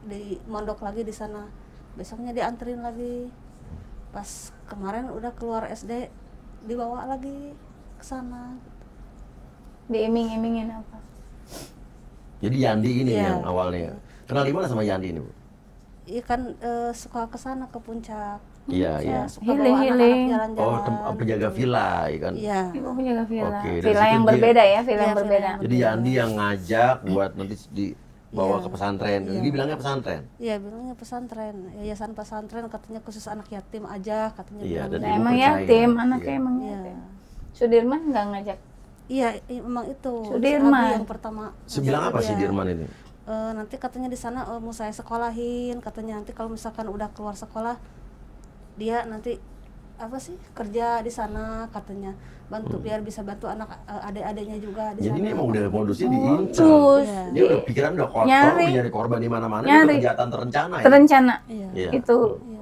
di mondok lagi di sana. Besoknya dianterin lagi. Pas kemarin udah keluar SD dibawa lagi ke sana. Diiming-imingin apa? Jadi Yandi ini Iya. yang awalnya. Kenal di mana sama Yandi ini Bu? Iya kan suka ke sana ke puncak. Iya, iya. Suka bawa Healing-healing. anak-anak jalan-jalan. Oh, penjaga villa ya kan? Iya. Ibu penjaga villa. Oke, dari Villa situ yang dia- berbeda ya, villa Iya, yang berbeda. villa Jadi Yandi yang ngajak buat nanti dibawa Iya. ke pesantren. Iya. Jadi bilangnya pesantren. Iya, bilangnya pesantren. Yayasan pesantren katanya khusus anak yatim aja katanya. Iya, bilang dan gitu. Nah, ibu emang percaya. yatim, anaknya Iya. emang Iya. yatim. Sudirman nggak ngajak. Iya, emang itu. si Sudirman. Abi yang pertama. Sebilang apa sih Dia, Dirman ini? nanti katanya di sana mau saya sekolahin, katanya nanti kalau misalkan udah keluar sekolah dia nanti apa sih kerja di sana, katanya bantu biar bisa bantu anak adik-adiknya juga di Jadi sana. ini emang udah modusnya diincar. Terus Iya. Dia udah pikiran udah kotor, Nyari. nyari korban di mana-mana, itu Nyari. kejahatan terencana ya. terencana. Iya. Iya. Itu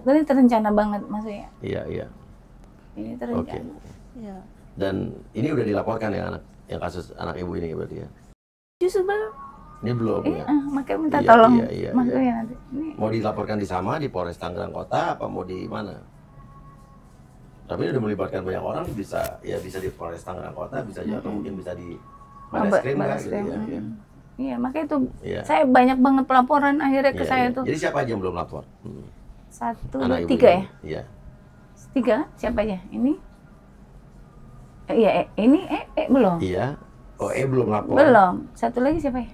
berarti terencana banget maksudnya. Iya, iya. Ini Oke. terencana. Iya. Dan ini udah dilaporkan ya anak yang kasus anak ibu ini berarti ya. Justru belum. Ini belum ya. Makanya minta Iya, tolong iya, iya, Mas iya. Uya nanti. Ini Mau dilaporkan di sama di Polres Tangerang Kota apa mau di mana? Tapi ini udah melibatkan banyak orang, bisa di Polres Tangerang Kota, bisa juga atau mungkin bisa di Barreskrim kan gitu ya. Iya. Iya, makanya itu Iya. saya banyak banget pelaporan akhirnya ke Iya, saya iya. tuh. Jadi siapa aja yang belum lapor? 1, Anak 2, ibu 3 ini. ya? Iya. 3 siapa aja? Ini? Iya, ini belum. Iya. Oh, belum lapor. Belum. Satu lagi siapa ya?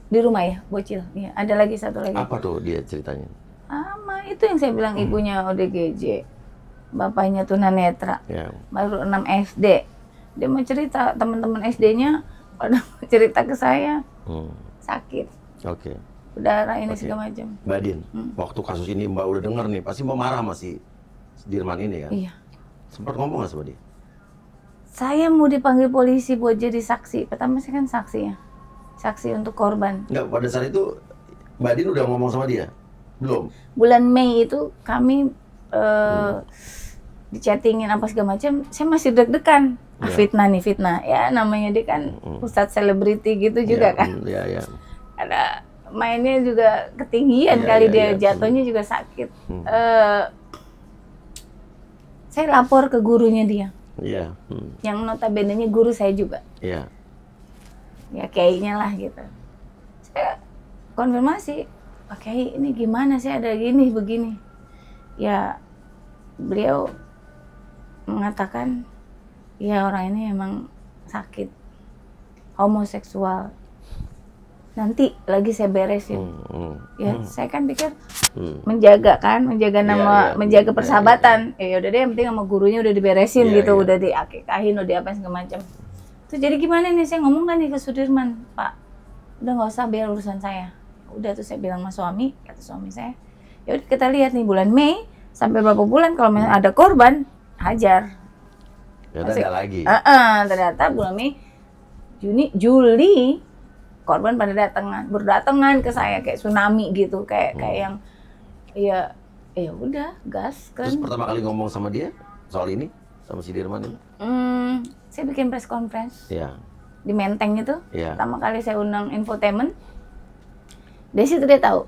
Di rumah ya, bocil. Iya, ada lagi satu lagi. Apa tuh dia ceritanya? Sama itu yang saya bilang ibunya ODGJ. Bapaknya tunanetra. Ya. Baru 6 SD. Dia mau cerita, teman-teman SD-nya pada mau cerita ke saya. Sakit. Oke. Berdarah ini Oke. segala macam. Mbak Din, waktu kasus ini Mbak udah denger nih, pasti Mbak marah sama si Dirman ini kan? Iya. Sempat ngomong nggak sama dia? Saya mau dipanggil polisi buat jadi saksi. Pertama saya kan saksi ya. Saksi untuk korban. Enggak, pada saat itu Mbak Din udah ngomong sama dia? Belum? Bulan Mei itu kami di-chattingin apa segala macam, saya masih deg-degan. Ya. Fitnah nih, fitnah. Ya namanya dia kan ustadz selebriti gitu juga Ya, kan. ya. Ada mainnya juga ketinggian kali dia, jatuhnya juga sakit. Saya lapor ke gurunya dia. Iya. Yang notabene-nya guru saya juga. Iya. Ya kayaknya lah gitu. Saya konfirmasi, Pak Kiai ini gimana sih ada gini begini. Ya beliau mengatakan ya orang ini emang sakit homoseksual. Nanti lagi saya beresin. Ya saya kan pikir menjaga nama, menjaga persahabatan. Ya udah deh, yang penting sama gurunya udah diberesin gitu, udah diakikahin, udah apa segala macam. Terus jadi gimana nih, saya ngomong kan nih ke Sudirman, Pak, udah nggak usah biar urusan saya. Udah tuh saya bilang sama suami, kata suami saya, ya udah kita lihat nih bulan Mei sampai berapa bulan kalau ada korban hajar. Ya udah nggak lagi. Ternyata bulan Mei, Juni, Juli korban pada berdatangan ke saya kayak tsunami gitu, kayak yang ya udah gas kan. Terus pertama kali ngomong sama dia soal ini sama si Dirman ini? Saya bikin press conference. Iya. Di Menteng itu. Iya. Pertama kali saya undang infotainment. Dari situ dia tahu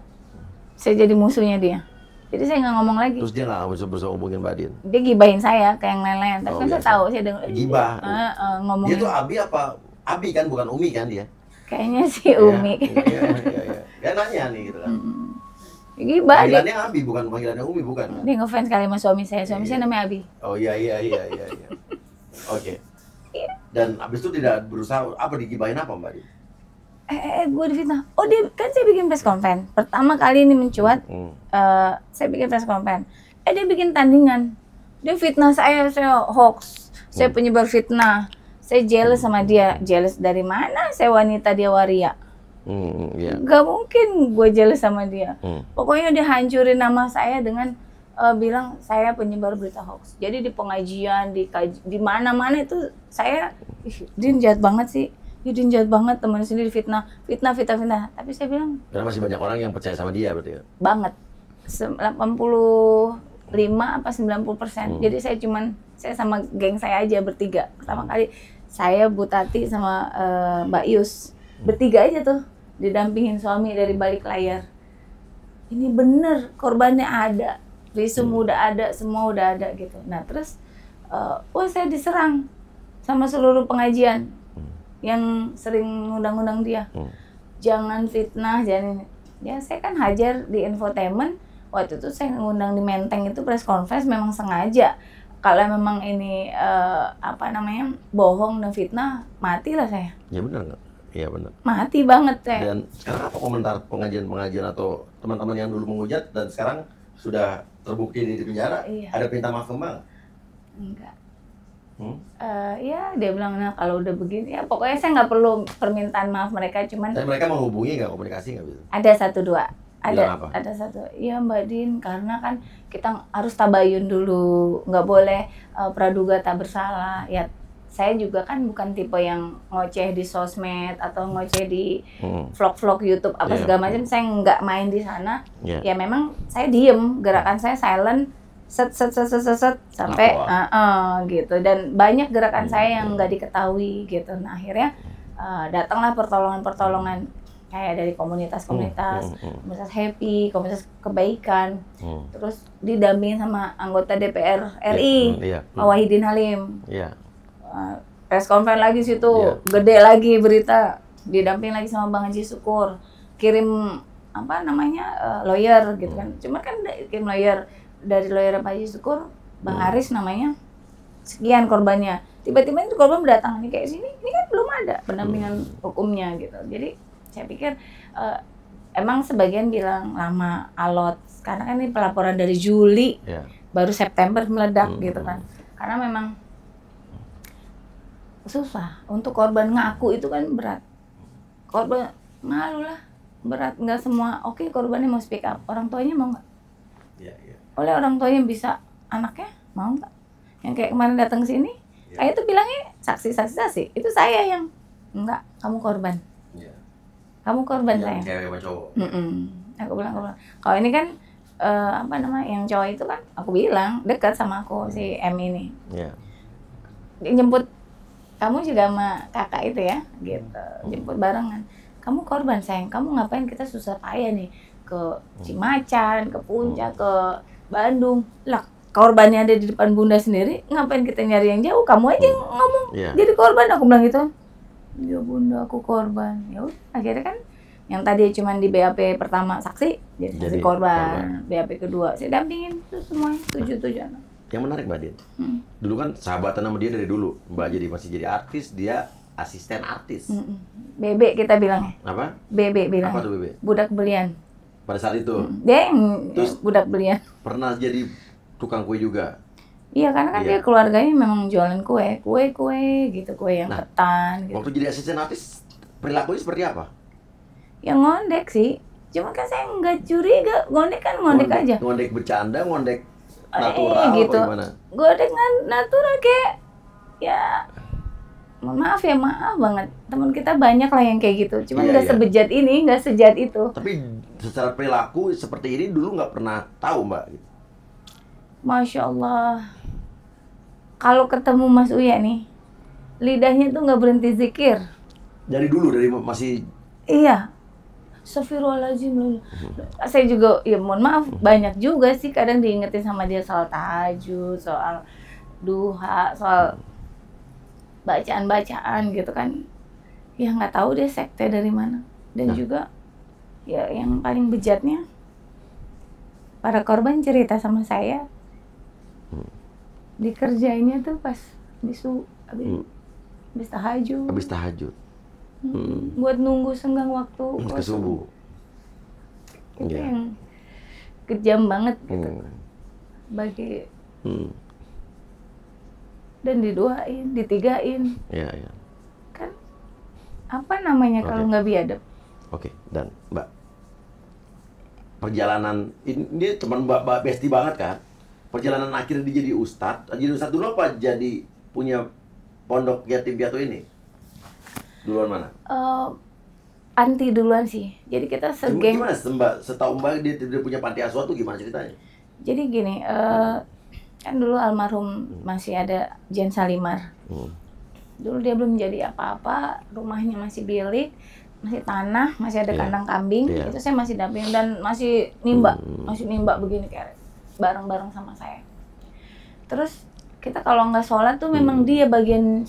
saya jadi musuhnya dia. Jadi saya nggak ngomong lagi. Terus dia nggak berusaha hubungin Mbak Din? Dia gibahin saya kayak yang lain-lain. Tapi kan saya tahu, saya dengar. Gibah. Ngomongin. Dia tuh Abi apa? Abi kan, bukan Umi kan dia? Kayaknya sih Umi. Iya. Dia nanya nih gitu kan. Gibah. Panggilannya Abi, bukan panggilannya Umi, bukan? Dia ngefans kali sama suami saya. Suami saya namanya Abi. Oh iya. Oke. Dan abis itu tidak berusaha, apa digibahin apa Mbak Din? Gue difitnah. Oh dia kan saya bikin press conference. Pertama kali ini mencuat, saya bikin press conference. Dia bikin tandingan. Dia fitnah saya hoax. Saya penyebar fitnah. Saya jealous sama dia. Jealous dari mana? Saya wanita, dia waria. Gak mungkin gue jealous sama dia. Pokoknya dia hancurin nama saya dengan bilang saya penyebar berita hoax. Jadi di pengajian, di mana-mana itu saya, Din jahat banget sih. Din jahat banget, teman sendiri fitnah. Tapi saya bilang, karena masih banyak orang yang percaya sama dia berarti ya? Banget. 85 apa 90%. Jadi saya sama geng saya aja bertiga. Pertama kali saya, Bu Tati sama Mbak Yus bertiga aja tuh didampingin suami dari balik layar. Ini bener korbannya ada, visum udah ada, semua udah ada gitu. Nah terus, saya diserang sama seluruh pengajian yang sering ngundang-ngundang dia. Jangan fitnah, jangan ini. Ya saya kan hajar di infotainment. Waktu itu saya ngundang di Menteng itu press conference memang sengaja. Kalau memang ini bohong dan fitnah, matilah saya. Ya benar nggak? Iya benar. Mati banget saya. Dan sekarang apa komentar pengajian atau teman-teman yang dulu menghujat dan sekarang sudah terbukti di penjara? Iya. Ada perintah maaf ke Mbak? Enggak. Ya dia bilang, nah kalau udah begini, ya pokoknya saya nggak perlu permintaan maaf mereka, cuman. Dan mereka menghubungi nggak, komunikasi nggak bisa? Ada 1-2. Ada satu. Iya Mbak Din, karena kan kita harus tabayun dulu, nggak boleh praduga tak bersalah. Ya saya juga kan bukan tipe yang ngoceh di sosmed atau ngoceh di vlog-vlog YouTube apa segala macam. Saya nggak main di sana. Ya memang saya diem, gerakan saya silent, set sampai gitu. Dan banyak gerakan saya yang nggak diketahui gitu. Nah akhirnya datanglah pertolongan kayak dari komunitas happy, komunitas kebaikan, terus didampingin sama anggota DPR RI, Pak Wahidin Halim. Press conference lagi situ, gede lagi berita, didamping lagi sama Bang Haji Syukur, kirim lawyer gitu kan. Cuma kan kirim lawyer, dari lawyer Pak Haji Syukur, Bang Aris namanya, sekian korbannya. Tiba-tiba itu korban berdatangan kayak sini, ini kan belum ada pendampingan hukumnya gitu. Jadi saya pikir emang sebagian bilang lama, alot, karena kan ini pelaporan dari Juli, baru September meledak gitu kan. Karena memang susah untuk korban ngaku itu kan berat. Korban malu lah, berat, nggak semua. Oke, korbannya mau speak up, orang tuanya mau nggak? Oleh orang tuanya bisa, anaknya mau nggak? Yang kayak kemarin datang ke sini, saya tuh bilangnya saksi, itu saya yang enggak, kamu korban. kamu korban Yang sayang. cewek sama cowok. Aku bilang, kalau ini kan apa namanya, yang cowok itu kan aku bilang dekat sama aku si M ini. Iya. Dia jemput kamu juga sama kakak itu ya, gitu. Jemput barengan. Kamu korban sayang, kamu ngapain kita susah payah nih ke Cimacan, ke Puncak, ke Bandung. Lah, korbannya ada di depan bunda sendiri, ngapain kita nyari yang jauh? Kamu aja yang ngomong jadi korban, aku bilang gitu. Ya bunda, aku korban. Ya udah, akhirnya kan yang tadi cuma di BAP pertama saksi, jadi saksi korban. BAP kedua saya dampingin itu semua 7 anak. Yang menarik Mbak Din, dulu kan sahabatan sama dia dari dulu. Mbak masih jadi artis, dia asisten artis. Bebek kita bilangnya. Apa? Bebek bilang. Apa tuh bebek? Budak belian. Pada saat itu. Dia yang Terus budak belian. pernah jadi tukang kue juga. Iya, karena kan dia keluarganya memang jualan kue gitu, kue yang ketan. Gitu. Waktu jadi asisten artis, perilakunya seperti apa? Yang ngondek sih. Cuma kan saya nggak curiga, ngondek kan ngondek aja. Ngondek bercanda, ngondek natural gitu. apa gimana? Ngondek natural kayak ya. Maaf banget, teman kita banyak lah yang kayak gitu. Cuma nggak sebejat ini, nggak sejat itu. Tapi secara perilaku seperti ini dulu nggak pernah tahu Mbak. Masya Allah. Kalau ketemu Mas Uya nih, lidahnya tuh nggak berhenti zikir. Dari dulu, dari masih. Iya. Astagfirullahaladzim. Saya juga, ya mohon maaf, banyak juga sih kadang diingetin sama dia soal tahajud, soal duha, soal bacaan-bacaan gitu kan. Ya nggak tahu deh sekte dari mana. Dan juga ya yang paling bejatnya, para korban cerita sama saya dikerjainnya tuh pas habis tahajud. Habis tahajud. Buat nunggu senggang waktu ke subuh. Itu yang kejam banget gitu. Bagi dan didoain, ditigain. Iya. Kan apa namanya kalau nggak biadab? Oke, dan Mbak, perjalanan ini teman Mbak besti banget kan? Perjalanan akhirnya dia jadi ustadz. Jadi ustadz dulu apa jadi punya pondok yatim piatu ini? Duluan mana? Anti duluan sih. Jadi kita segeng. Gimana Mbak? Setahu Mbak dia punya panti asuhan tuh gimana ceritanya? Jadi gini, kan dulu almarhum masih ada Jen Salimar. Dulu dia belum jadi apa-apa, rumahnya masih bilik, masih tanah, masih ada kandang kambing. Itu saya masih damping dan masih nimba begini kayak bareng-bareng sama saya. Terus kita kalau nggak sholat tuh memang dia bagian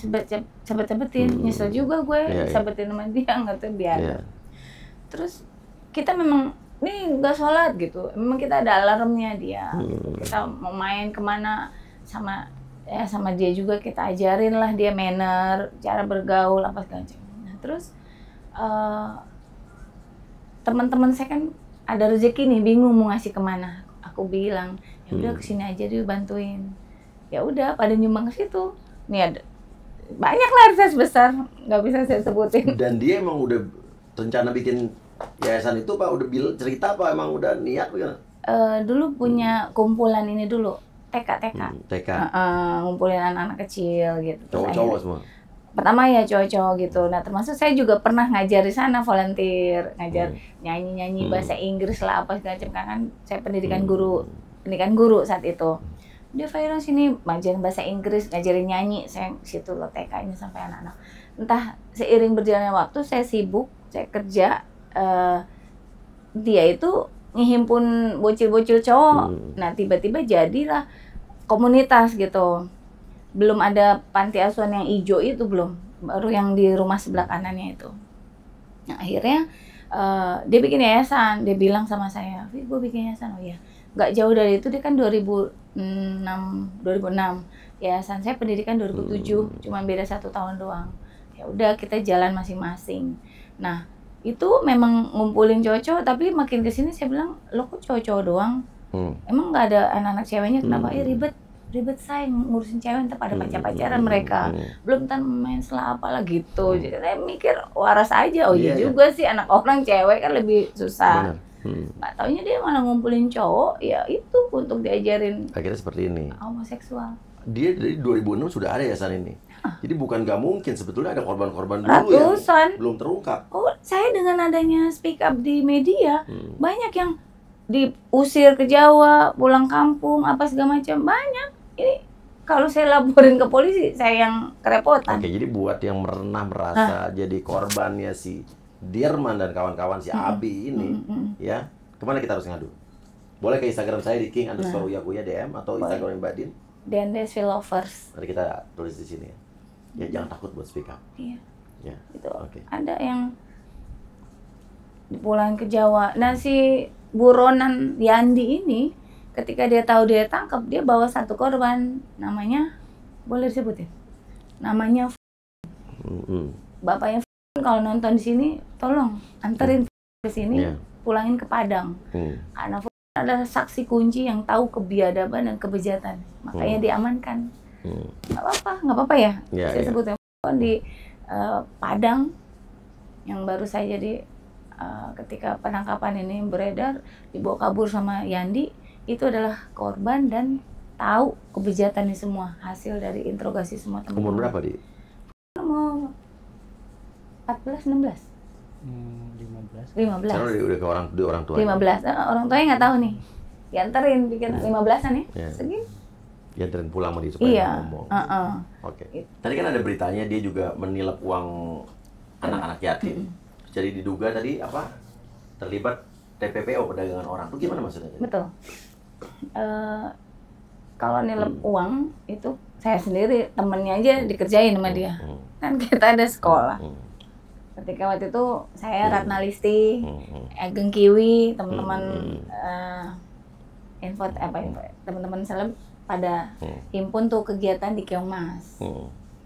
sebet-sebetin. Nyesel juga gue sebetin sama dia, nggak tuh biar. Terus kita memang nih nggak sholat gitu. Memang kita ada alarmnya dia. Kita mau main kemana sama dia juga kita ajarin lah dia manner, cara bergaul apa segala macam. Nah, terus teman-teman saya kan ada rezeki nih, bingung mau ngasih kemana. Aku bilang ya udah kesini aja dia bantuin. Ya udah pada nyumbang ke situ. Nih ada banyak lah artis besar, nggak bisa saya sebutin. Dan dia emang udah rencana bikin yayasan itu Pak, udah cerita apa emang udah niat bagaimana? Dulu punya kumpulan ini dulu TK. Ngumpulin anak-anak kecil gitu. Cowok-cowok semua. Pertama ya cowok-cowok gitu. Nah termasuk saya juga pernah ngajar di sana, volunteer, ngajar nyanyi bahasa Inggris lah apa segala macam. Kan saya pendidikan guru saat itu. Dia viral sini ngajarin bahasa Inggris, ngajarin nyanyi, saya situ loh TK-nya sampai anak-anak. Entah seiring berjalannya waktu saya sibuk, saya kerja, dia itu ngehimpun bocil-bocil cowok. Nah tiba-tiba jadilah komunitas gitu. Belum ada panti asuhan yang hijau itu belum, baru yang di rumah sebelah kanannya itu. Nah akhirnya dia bikin yayasan, dia bilang sama saya, gue bikin yayasan. Oh iya, nggak jauh dari itu, dia kan 2006 yayasan saya pendidikan 2007, cuma beda 1 tahun doang. Ya udah kita jalan masing-masing. Nah itu memang ngumpulin cowok-cowok, tapi makin kesini saya bilang lo kok cowok-cowok doang, emang nggak ada anak-anak ceweknya, kenapa? Ribet saya ngurusin cewek, entah pada pacar-pacaran mereka, belum ntar main selah apalah gitu. Jadi saya mikir waras aja, iya juga sih anak orang cewek kan lebih susah. Nggak taunya dia malah ngumpulin cowok, ya itu untuk diajarin Akhirnya seperti ini. homoseksual. Dia dari 2006 sudah ada yayasan ini. Jadi bukan nggak mungkin, sebetulnya ada korban-korban dulu yang Ratusan. belum terungkap. Oh, saya dengan adanya speak up di media, banyak yang diusir ke Jawa, pulang kampung, apa segala macam, banyak. Ini kalau saya laporin ke polisi, saya yang kerepotan. Oke, jadi buat yang pernah merasa jadi korbannya si Dirman dan kawan-kawan si Abi ini, ya, kemana kita harus ngadu? Boleh ke Instagram saya di king_uyakuya DM atau Instagram Mbak Din. Dendes Lovers. Nanti kita tulis di sini ya. Ya jangan takut buat speak up. Iya. Ya. Itu Oke. ada yang dipulangin ke Jawa. Nah, si buronan Yandi ini ketika dia tahu dia tangkap, dia bawa satu korban, namanya boleh disebutin, namanya bapaknya kalau nonton di sini tolong anterin ke sini, pulangin ke Padang. Anak adalah saksi kunci yang tahu kebiadaban dan kebejatan, makanya diamankan. Nggak apa-apa ya, saya sebutnya di Padang yang baru saya jadi ketika penangkapan ini beredar, dibawa kabur sama Yandi, itu adalah korban dan tahu kebejatannya semua, hasil dari interogasi semua teman-teman. Umur berapa, Di? Umur 14, 16. 15. Sekarang udah ke orang tua. 15. Orang tuanya nggak tahu nih. Dianterin bikin 15-an ya. Segini. Dianterin pulang sama dia supaya ngomong. Oke. Tadi kan ada beritanya dia juga menilap uang anak-anak yatim. Jadi diduga tadi apa? Terlibat TPPO, perdagangan orang. Itu gimana maksudnya? Betul. Kalau nilap uang itu saya sendiri, temennya aja dikerjain sama dia. Kan kita ada sekolah. Ketika waktu itu saya Ratna Listi, Ageng Kiwi, teman-teman teman-teman seleb pada himpun tuh kegiatan di Keongmas.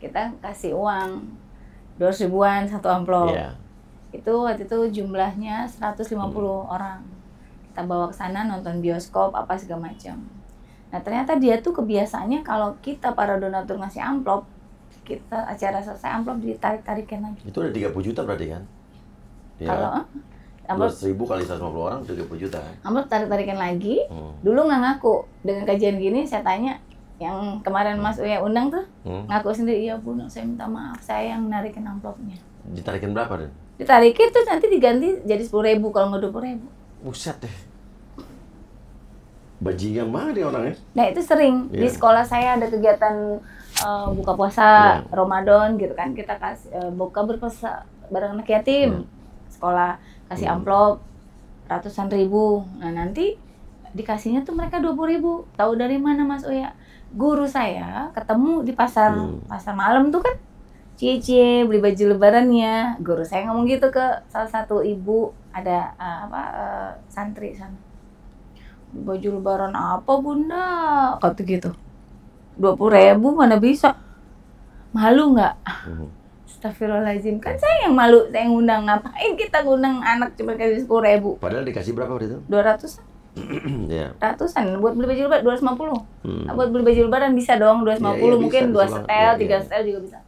Kita kasih uang 200 ribuan satu amplop. Itu waktu itu jumlahnya 150 orang. Kita bawa ke sana nonton bioskop apa segala macam. Nah, ternyata dia tuh kebiasaannya kalau kita para donatur ngasih amplop, kita acara selesai amplop ditarik-tarikin lagi. Itu udah 30 juta berarti kan? Ya. Kalau amplop 200.000 kali 150 orang 30 juta kan? Amplop tarik-tarikan lagi. Dulu nggak ngaku. Dengan kajian gini saya tanya, yang kemarin Mas Uya undang tuh, ngaku sendiri, iya Bu, saya minta maaf, saya yang narikin amplopnya. Ditarikin berapa, Den? Ditarikin tuh nanti diganti jadi 10.000 kalau nggak 20.000. Buset deh. Bajingan banget dia orangnya. Nah itu sering di sekolah saya ada kegiatan buka puasa Ramadan gitu kan, kita kasih buka berpuasa bareng anak yatim, sekolah kasih amplop ratusan ribu. Nah nanti dikasihnya tuh mereka 20.000. Tahu dari mana Mas Uya? Guru saya ketemu di pasar malam tuh kan, cie beli baju lebarannya. Guru saya ngomong gitu ke salah satu ibu, ada santri sana. Baju lebaran apa Bunda? Kata gitu. 20.000 mana bisa? Malu nggak? Astagfirullahaladzim, kan saya yang malu, saya yang ngundang. Ngapain kita ngundang anak cuma kasih 10.000? Padahal dikasih berapa waktu itu? 200. Ratusan buat beli baju lebaran 250. Buat beli baju lebaran bisa dong 250, mungkin 2 setel, 3 setel juga bisa.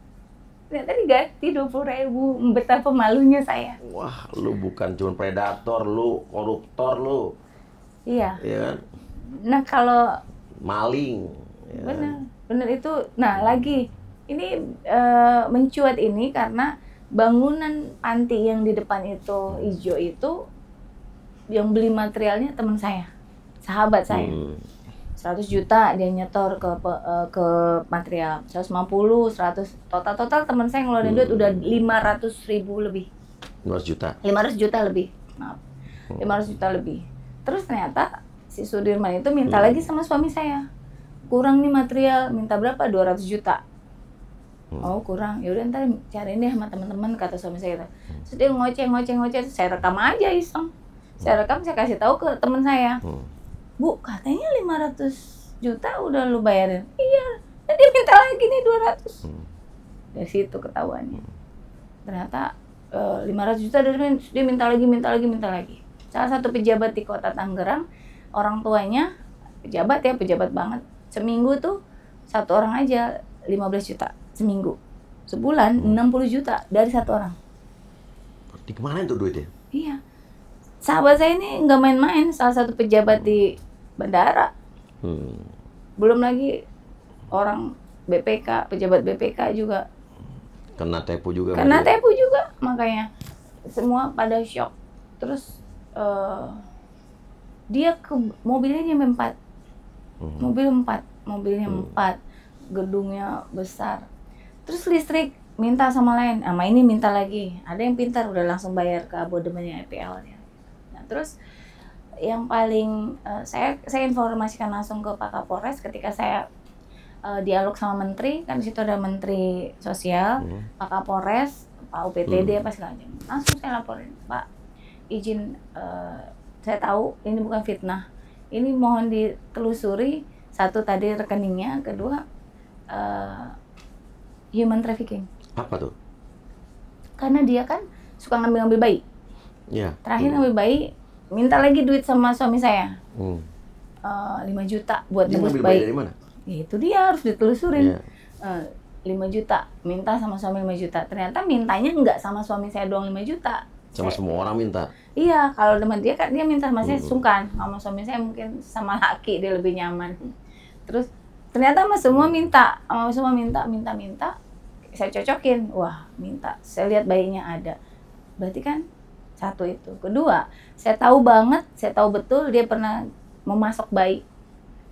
Ternyata diganti 20.000. Betapa malunya saya. Wah, lu bukan cuma predator, lu koruptor lu. Iya. Iya kan? Nah kalau maling. Ya. Benar itu. Nah lagi ini mencuat ini karena bangunan panti yang di depan itu hijau itu yang beli materialnya teman saya, sahabat saya. 100 juta dia nyetor ke material, 150, 100, total teman saya ngeluarin duit udah 500.000 lebih. 500 juta? 500 juta lebih, maaf. 500 juta lebih. Terus ternyata si Sudirman itu minta lagi sama suami saya. Kurang nih material, minta berapa? 200 juta. Oh kurang, yaudah ntar cariin deh sama teman-teman, kata suami saya gitu. Terus dia ngoceh, saya rekam aja iseng. Saya rekam, saya kasih tahu ke teman saya. Bu, katanya 500 juta udah lu bayarin. Iya, dan dia minta lagi nih 200. Dari situ ketahuannya. Ternyata 500 juta dia minta lagi. Salah satu pejabat di kota Tangerang, orang tuanya pejabat banget. Seminggu tuh satu orang aja 15 juta seminggu. Sebulan 60 juta dari satu orang. Di kemana itu duitnya? Iya. sahabat saya ini nggak main-main, salah satu pejabat di bandara. Belum lagi orang BPK, pejabat BPK juga. Kena tipu juga. Kena tipu juga, makanya semua pada shock. Terus dia ke mobilnya jam 4. Mobilnya 4. Gedungnya besar. Terus listrik minta sama lain, sama ini minta lagi. Ada yang pintar udah langsung bayar ke abodemennya EPL-nya. Nah, terus yang paling saya informasikan langsung ke Pak Kapolres ketika saya dialog sama menteri, kan di situ ada menteri sosial, Pak Kapolres, Pak UPTD apa segala macam. Langsung saya laporin, Pak, izin saya tahu ini bukan fitnah. Ini mohon ditelusuri, satu tadi rekeningnya, kedua human trafficking. Apa tuh? Karena dia kan suka ngambil bayi. Iya. Terakhir ngambil bayi, minta lagi duit sama suami saya. 5 juta buat Dia nebus ngambil bayi. bayi dari mana? Ya, itu dia harus ditelusurin. Iya. 5 juta, minta sama suami 5 juta. Ternyata mintanya nggak sama suami saya doang 5 juta. Sama semua orang minta. Iya, kalau teman dia kan dia minta sama saya sungkan. Sama suami saya mungkin sama laki dia lebih nyaman. Terus ternyata sama semua minta. Sama semua minta. Saya cocokin. Wah, minta. Saya lihat bayinya ada. Berarti kan satu itu. Kedua, saya tahu betul dia pernah memasok bayi.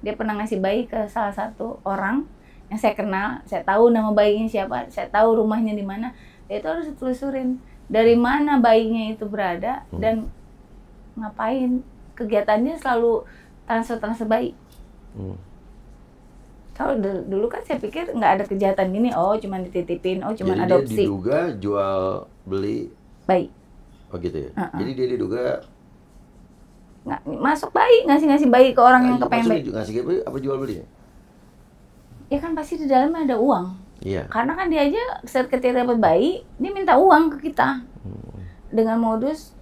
Dia pernah ngasih bayi ke salah satu orang yang saya kenal. Saya tahu nama bayinya siapa, saya tahu rumahnya di mana. Itu harus ditelusurin dari mana bayinya itu berada dan ngapain. Kegiatannya selalu transfer bayi. Kalau dulu kan saya pikir nggak ada kejahatan gini. Oh, cuma dititipin, oh cuma adopsi. Jadi dia diduga jual beli bayi. Oh gitu ya. Jadi dia diduga nggak masuk bayi, ngasih bayi ke orang yang kepengen bayi. Ngasih bayi apa jual beli? Ya kan pasti di dalamnya ada uang. Iya. Karena kan dia aja ketika dapat bayi, dia minta uang ke kita. Dengan modus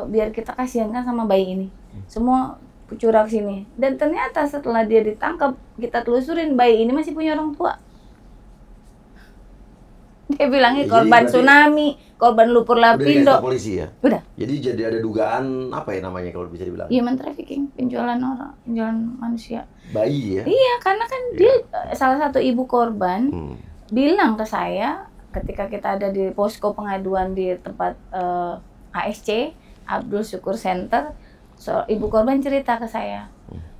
biar kita kasihankan sama bayi ini. Semua kucurak sini. Dan ternyata setelah dia ditangkap, kita telusurin bayi ini masih punya orang tua. Dia bilangnya korban tsunami, korban lumpur lapindo. Udah polisi ya? Udah. Jadi ada dugaan apa ya namanya kalau bisa dibilang? Human trafficking, penjualan orang, penjualan manusia. Bayi ya? Iya, karena kan dia salah satu ibu korban bilang ke saya ketika kita ada di posko pengaduan di tempat ASC, Abdul Syukur Center, ibu korban cerita ke saya.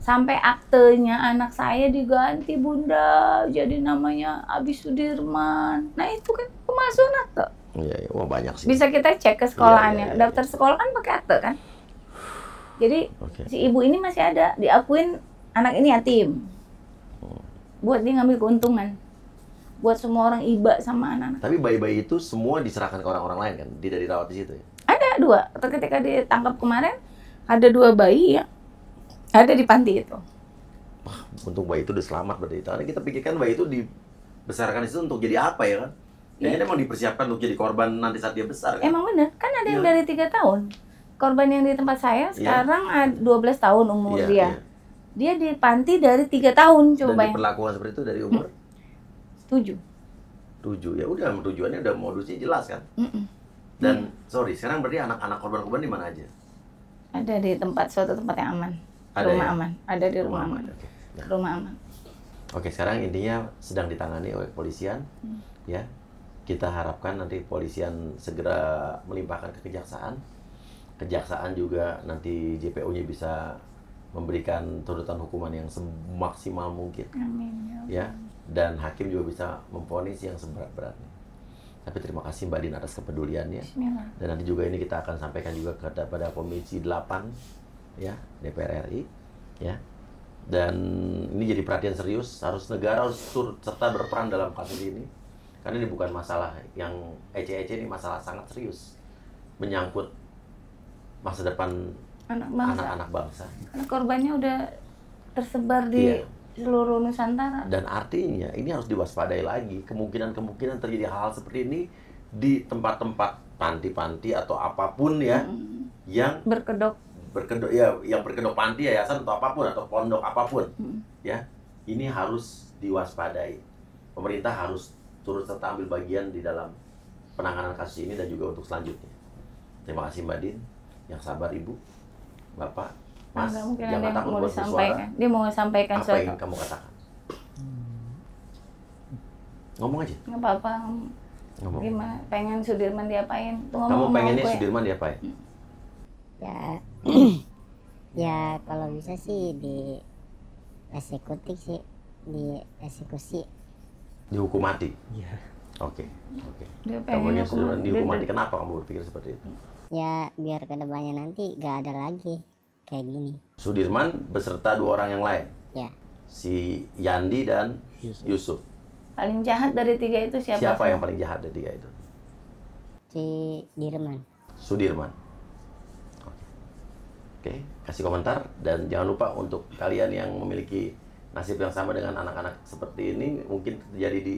Sampai aktenya anak saya diganti, Bunda, jadi namanya Abi Sudirman. Nah itu kan pemalsuan akte. Iya, wah banyak sih. Bisa kita cek ke sekolahannya. Daftar sekolah kan pakai akte kan. Jadi si ibu ini masih ada, diakuin anak ini yatim. Buat dia ngambil keuntungan. Buat semua orang iba sama anak-anak. Tapi bayi-bayi itu semua diserahkan ke orang-orang lain kan? Tidak dirawat di situ ya? Ada 2. Ketika ditangkap kemarin, ada 2 bayi ya. Ada di panti itu. Wah, untung bayi itu udah selamat berarti. Karena kita pikirkan bayi itu dibesarkan di situ untuk jadi apa ya kan? Dan ini emang dipersiapkan untuk jadi korban nanti saat dia besar kan? Emang bener, kan ada yang dari 3 tahun. Korban yang di tempat saya sekarang 12 tahun umur dia. Dia di panti dari 3 tahun coba. Dan diperlakukan seperti itu dari umur? 7. Ya udah, tujuannya udah modusnya jelas kan? Dan sorry, sekarang berarti anak-anak korban-korban di mana aja? Ada di suatu tempat yang aman. Aman. Ada di rumah aman. Rumah aman. Oke, sekarang intinya sedang ditangani oleh kepolisian. Ya. Kita harapkan nanti kepolisian segera melimpahkan ke kejaksaan. Kejaksaan juga nanti JPU-nya bisa memberikan tuntutan hukuman yang semaksimal mungkin. Amin. Ya. Dan hakim juga bisa memvonis yang seberat-beratnya. Tapi terima kasih Mbak Din atas kepeduliannya. Bismillah. Dan nanti juga ini kita akan sampaikan juga kepada Komisi 8 ya, DPR RI ya. Dan ini jadi perhatian serius, negara harus turut serta berperan dalam kasus ini. Karena ini bukan masalah yang ece-ece, ini masalah sangat serius. Menyangkut masa depan anak-anak bangsa. Karena korbannya udah tersebar di seluruh Nusantara. Dan artinya ini harus diwaspadai lagi. Kemungkinan terjadi hal-hal seperti ini di tempat-tempat panti-panti atau apapun ya yang berkedok panti, yayasan atau apapun atau pondok apapun ya, ini harus diwaspadai. Pemerintah harus turut serta ambil bagian di dalam penanganan kasus ini dan juga untuk selanjutnya. Terima kasih Mbak Din, yang sabar Ibu Bapak, Mas, Enggak mungkin ada jangan yang takut mau buat bersuara. disampaikan. Dia mau sampaikan Apa suatu. yang kamu katakan? Ngomong aja. Nggak apa-apa. Ngomong. Gimana? Pengen Sudirman diapain? Tuh Kamu ngomong pengennya sama gue. Sudirman diapain? Ya ya kalau bisa sih di eksekutif sih, di eksekusi. Dihukum mati. Iya. Oke. Oke. Dia Kamu pengen pengen Sudirman dihukum dia- mati. Kenapa kamu berpikir seperti itu? Ya biar kedepannya nanti gak ada lagi kayak gini. Sudirman beserta 2 orang yang lain. Ya Si Yandi dan Yusuf. Paling jahat dari 3 itu siapa? Siapa sih? yang paling jahat dari 3 itu? si Dirman. Sudirman. Oke, kasih komentar dan jangan lupa untuk kalian yang memiliki nasib yang sama dengan anak-anak seperti ini, mungkin terjadi di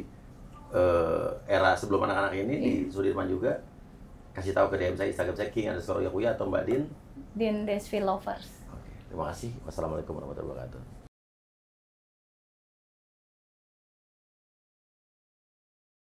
era sebelum anak-anak ini di Sudirman juga. Kasih tahu ke DM saya, Instagram saya king_yakuya atau Mbak Din. Din Desvi Lovers. Oke, terima kasih. Wassalamualaikum warahmatullahi wabarakatuh.